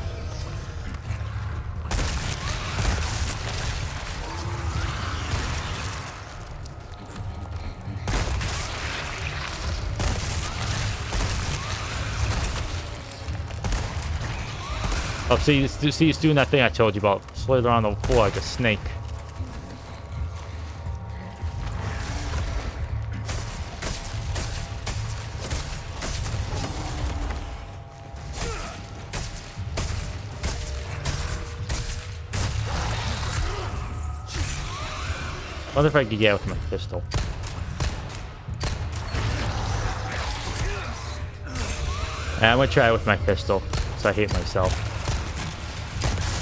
Oh, see, it's doing that thing I told you about. Slither on the floor like a snake. I wonder if I could get it with my pistol. And I'm gonna try it with my pistol, so I hate myself.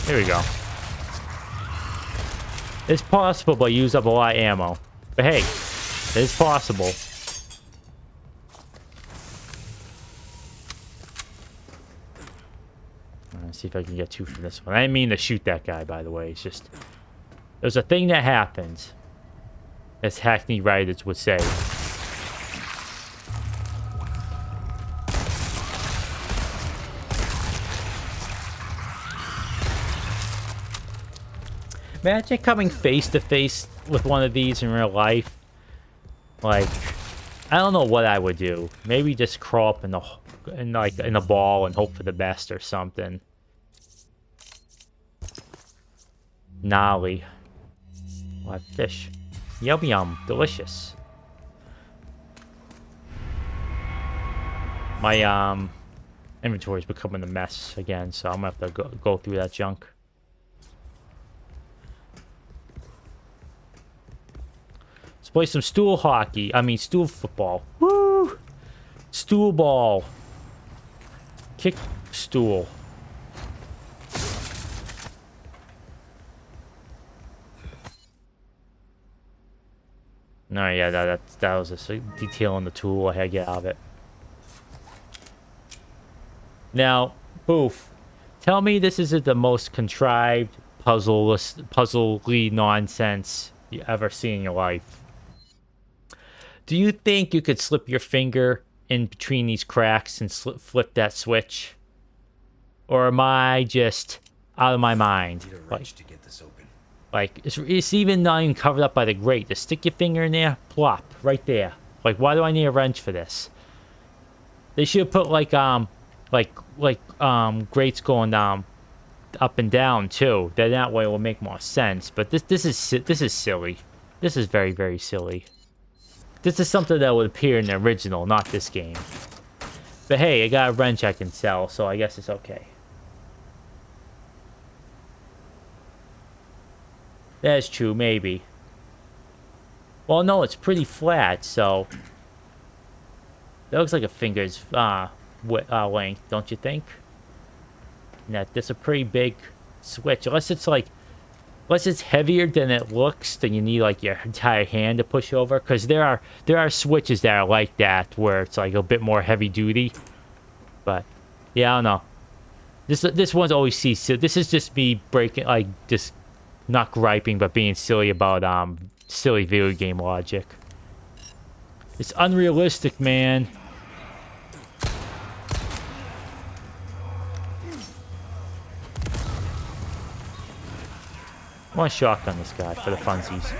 Here we go. It's possible, but I use up a lot of ammo. But hey, it's possible. Let's see if I can get 2 from this one. I didn't mean to shoot that guy, by the way. It's just... There's a thing that happens, as Hackney writers would say. Imagine coming face to face with one of these in real life. Like, I don't know what I would do. Maybe just crawl up in a ball and hope for the best or something. Gnarly. What fish? Yum yum, delicious. My inventory's becoming a mess again, so I'm gonna have to go through that junk. Play some stool hockey. I mean, stool football. Woo! Stool ball. Kick stool. No, yeah, that was a detail on the tool I had to get out of it. Now, Boof, tell me this isn't the most contrived puzzle-y nonsense you ever see in your life. Do you think you could slip your finger in between these cracks and flip that switch? Or am I just out of my mind? Need a wrench to get this open. Like, it's even not even covered up by the grate. Just stick your finger in there, plop, right there. Like, why do I need a wrench for this? They should put, grates going down up and down too. Then that way it will make more sense. But this is silly. This is very, very silly. This is something that would appear in the original, not this game. But hey, I got a wrench I can sell, so I guess it's okay. That's true, maybe. Well, no, it's pretty flat, so... That looks like a finger's length, don't you think? And that's a pretty big switch. Unless it's like... Unless it's heavier than it looks, then you need like your entire hand to push over. Because there are switches that are like that, where it's like a bit more heavy duty. But, yeah, I don't know. This one's always so this is just me breaking, like, just not griping, but being silly about silly video game logic. It's unrealistic, man. I want to shotgun this guy for the funsies.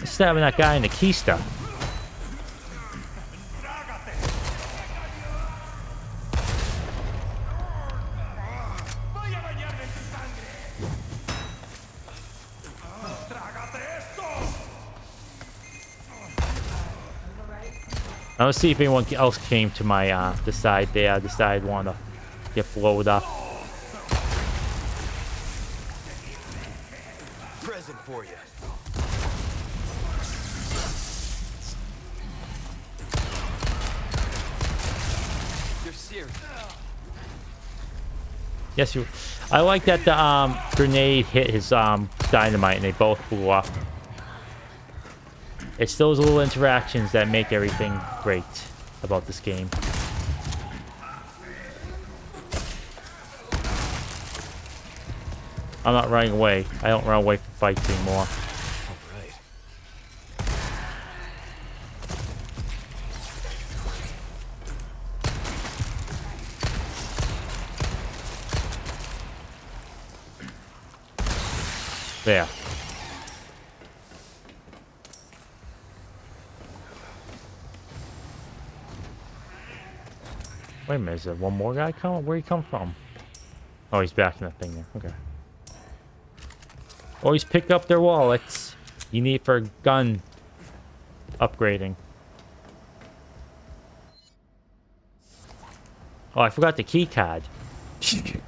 Stabbing that guy in the keister. Let's see if anyone else came to my the side there. Decided want to get blowed up. Present for you. They're serious. Yes, you. I like that the grenade hit his dynamite and they both blew up. It's those little interactions that make everything great about this game. I'm not running away. I don't run away from fights anymore. There. Wait a minute, is there one more guy coming? Where'd he come from? Oh, he's back in the thing there. Okay. Always pick up their wallets. You need for gun upgrading. Oh, I forgot the key card. It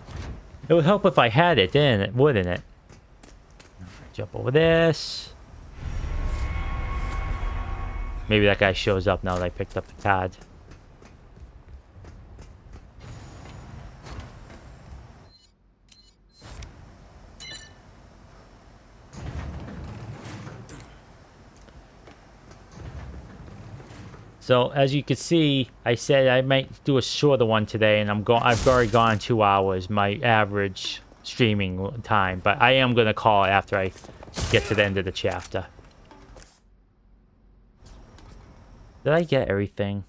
would help if I had it, then, wouldn't it? Jump over this. Maybe that guy shows up now that I picked up the card. So as you can see, I said I might do a shorter one today, and I've already gone 2 hours, my average streaming time. But I am gonna call it after I get to the end of the chapter. Did I get everything?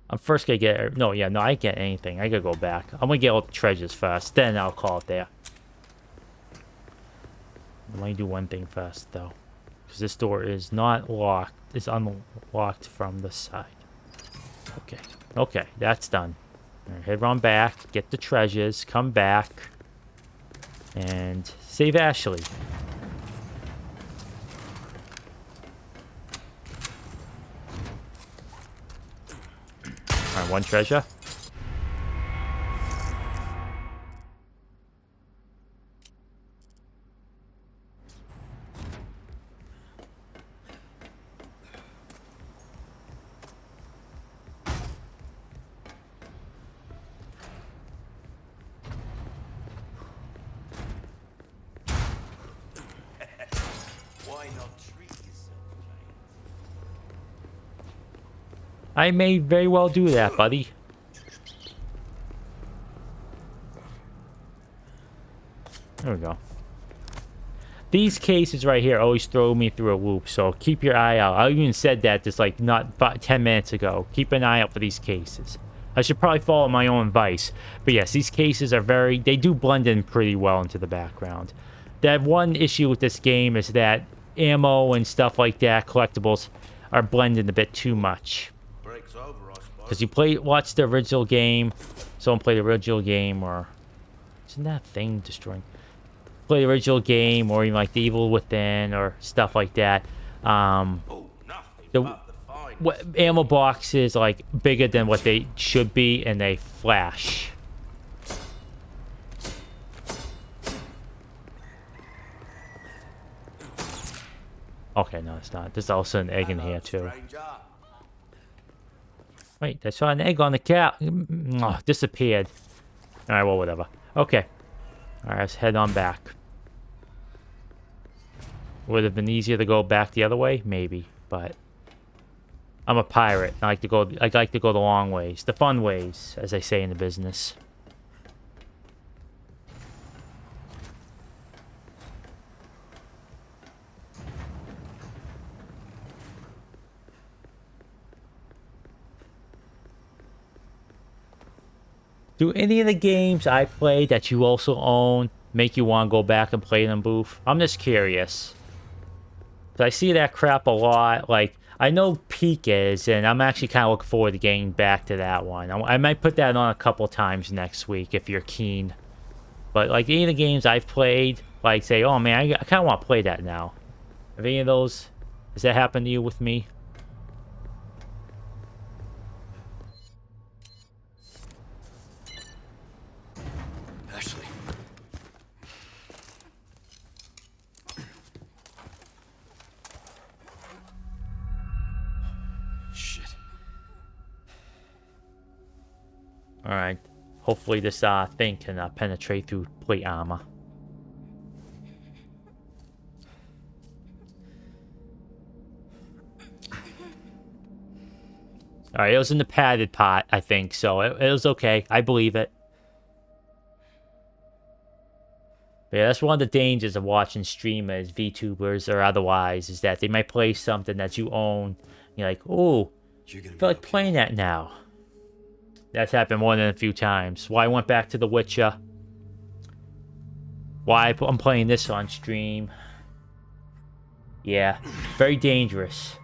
I'm first gonna get no, I didn't get anything. I gotta go back. I'm gonna get all the treasures first, then I'll call it there. Let me do one thing first, though. Because this door is not locked. It's unlocked from the side. Okay. Okay, that's done. Right, head on back. Get the treasures. Come back. And save Ashley. Alright, one treasure. I may very well do that, buddy. There we go. These cases right here always throw me through a loop, so keep your eye out. I even said that just like not 10 minutes ago. Keep an eye out for these cases. I should probably follow my own advice. But yes, these cases are they do blend in pretty well into the background. That one issue with this game is that ammo and stuff like that, collectibles, are blending a bit too much. Break's over, I suppose. Because you watch the original game, someone played the original game, or isn't that thing destroying? Play the original game, or even like the Evil Within, or stuff like that. Oh, nothing The but the finest. ammo boxes like bigger than what they should be, and they flash. Okay, no, it's not. There's also an egg in here too. Stranger. Wait, I saw an egg on the cat. Oh, disappeared. Alright, well, whatever. Okay. Alright, let's head on back. Would have been easier to go back the other way? Maybe, but I'm a pirate. I like to go the long ways. The fun ways, as they say in the business. Do any of the games I play that you also own make you want to go back and play them, Booth? I'm just curious. 'Cause I see that crap a lot. Like, I know Peak is, and I'm actually kind of looking forward to getting back to that one. I might put that on a couple times next week if you're keen. But, like, any of the games I've played, like, say, oh, man, I kind of want to play that now. Have any of those... Has that happened to you with me? Ashley. Shit. Alright. Hopefully this thing can penetrate through plate armor. Alright, it was in the padded pot, I think, so it was okay. I believe it. But yeah, that's one of the dangers of watching streamers, VTubers, or otherwise, is that they might play something that you own. You're like, oh, I feel like playing that now. That's happened more than a few times. Why I went back to The Witcher. Why I'm playing this on stream. Yeah, very dangerous.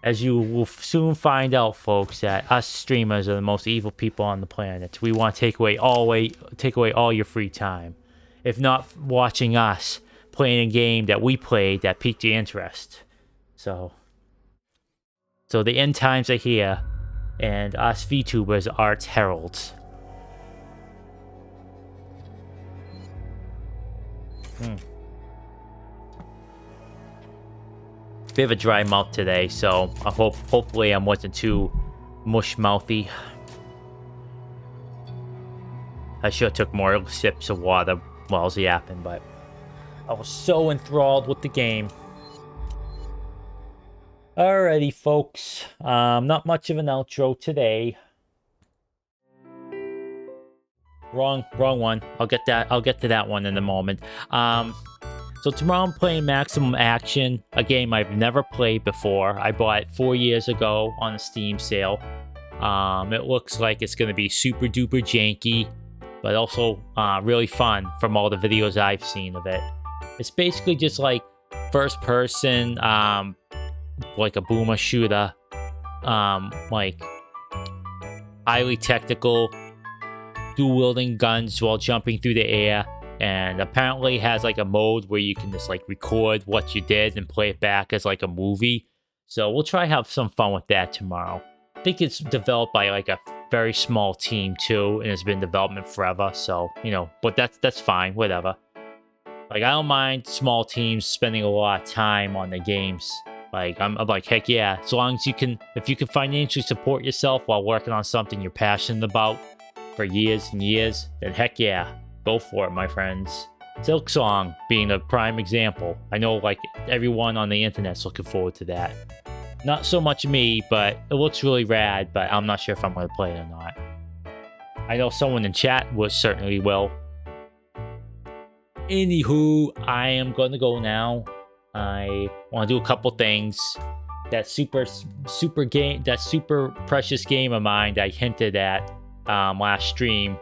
As you will soon find out, folks, that us streamers are the most evil people on the planet. We want to take away all your free time. If not watching us playing a game that we played that piqued your interest. So the end times are here, and us VTubers are its heralds. Bit of a dry mouth today, so I hopefully I wasn't too mush-mouthy. I should have took more sips of water while I was yapping, but I was so enthralled with the game. Alrighty, folks. Not much of an outro today. Wrong one. I'll get to that one in a moment. So tomorrow I'm playing Maximum Action, a game I've never played before. I bought it 4 years ago on a Steam sale. It looks like it's going to be super duper janky, but also really fun from all the videos I've seen of it. It's basically just like first person, like a boomer shooter, like highly technical, dual wielding guns while jumping through the air. And apparently has like a mode where you can just like record what you did and play it back as like a movie. So we'll try have some fun with that tomorrow. I think it's developed by like a very small team too, and it's been in development forever. So, you know, but that's fine, whatever. Like, I don't mind small teams spending a lot of time on the games. Like, I'm like, heck yeah, as long as if you can financially support yourself while working on something you're passionate about for years and years, then heck yeah. Go for it, my friends. Silksong being a prime example. I know, like, everyone on the internet's looking forward to that. Not so much me, but it looks really rad, but I'm not sure if I'm going to play it or not. I know someone in chat certainly will. Anywho, I am going to go now. I want to do a couple things. That super precious game of mine that I hinted at last stream.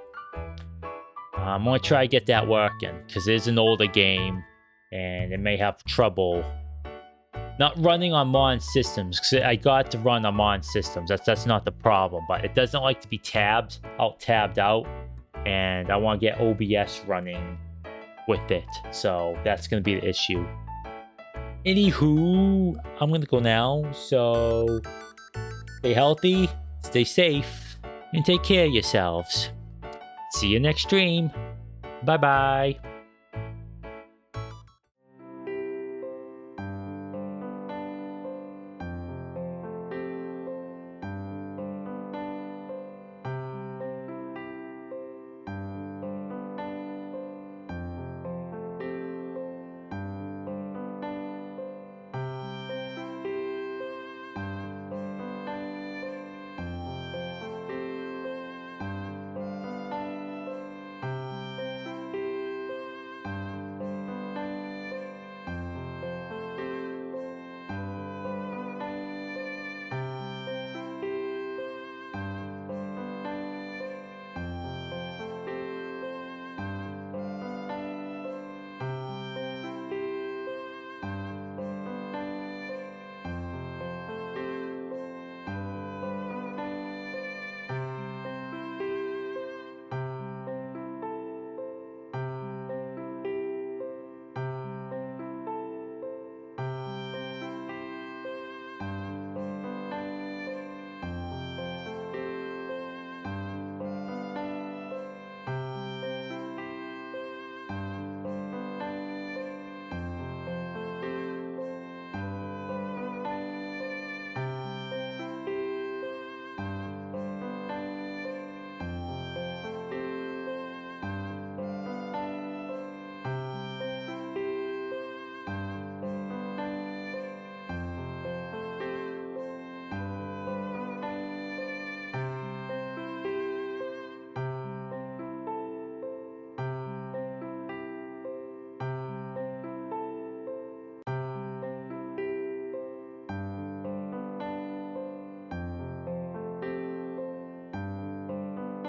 I'm going to try to get that working, because it is an older game, and it may have trouble Not running on modern systems, because I got to run on modern systems. That's not the problem, but it doesn't like to be tabbed out, and I want to get OBS running with it. So that's going to be the issue. Anywho, I'm going to go now. So stay healthy, stay safe, and take care of yourselves. See you next stream. Bye-bye.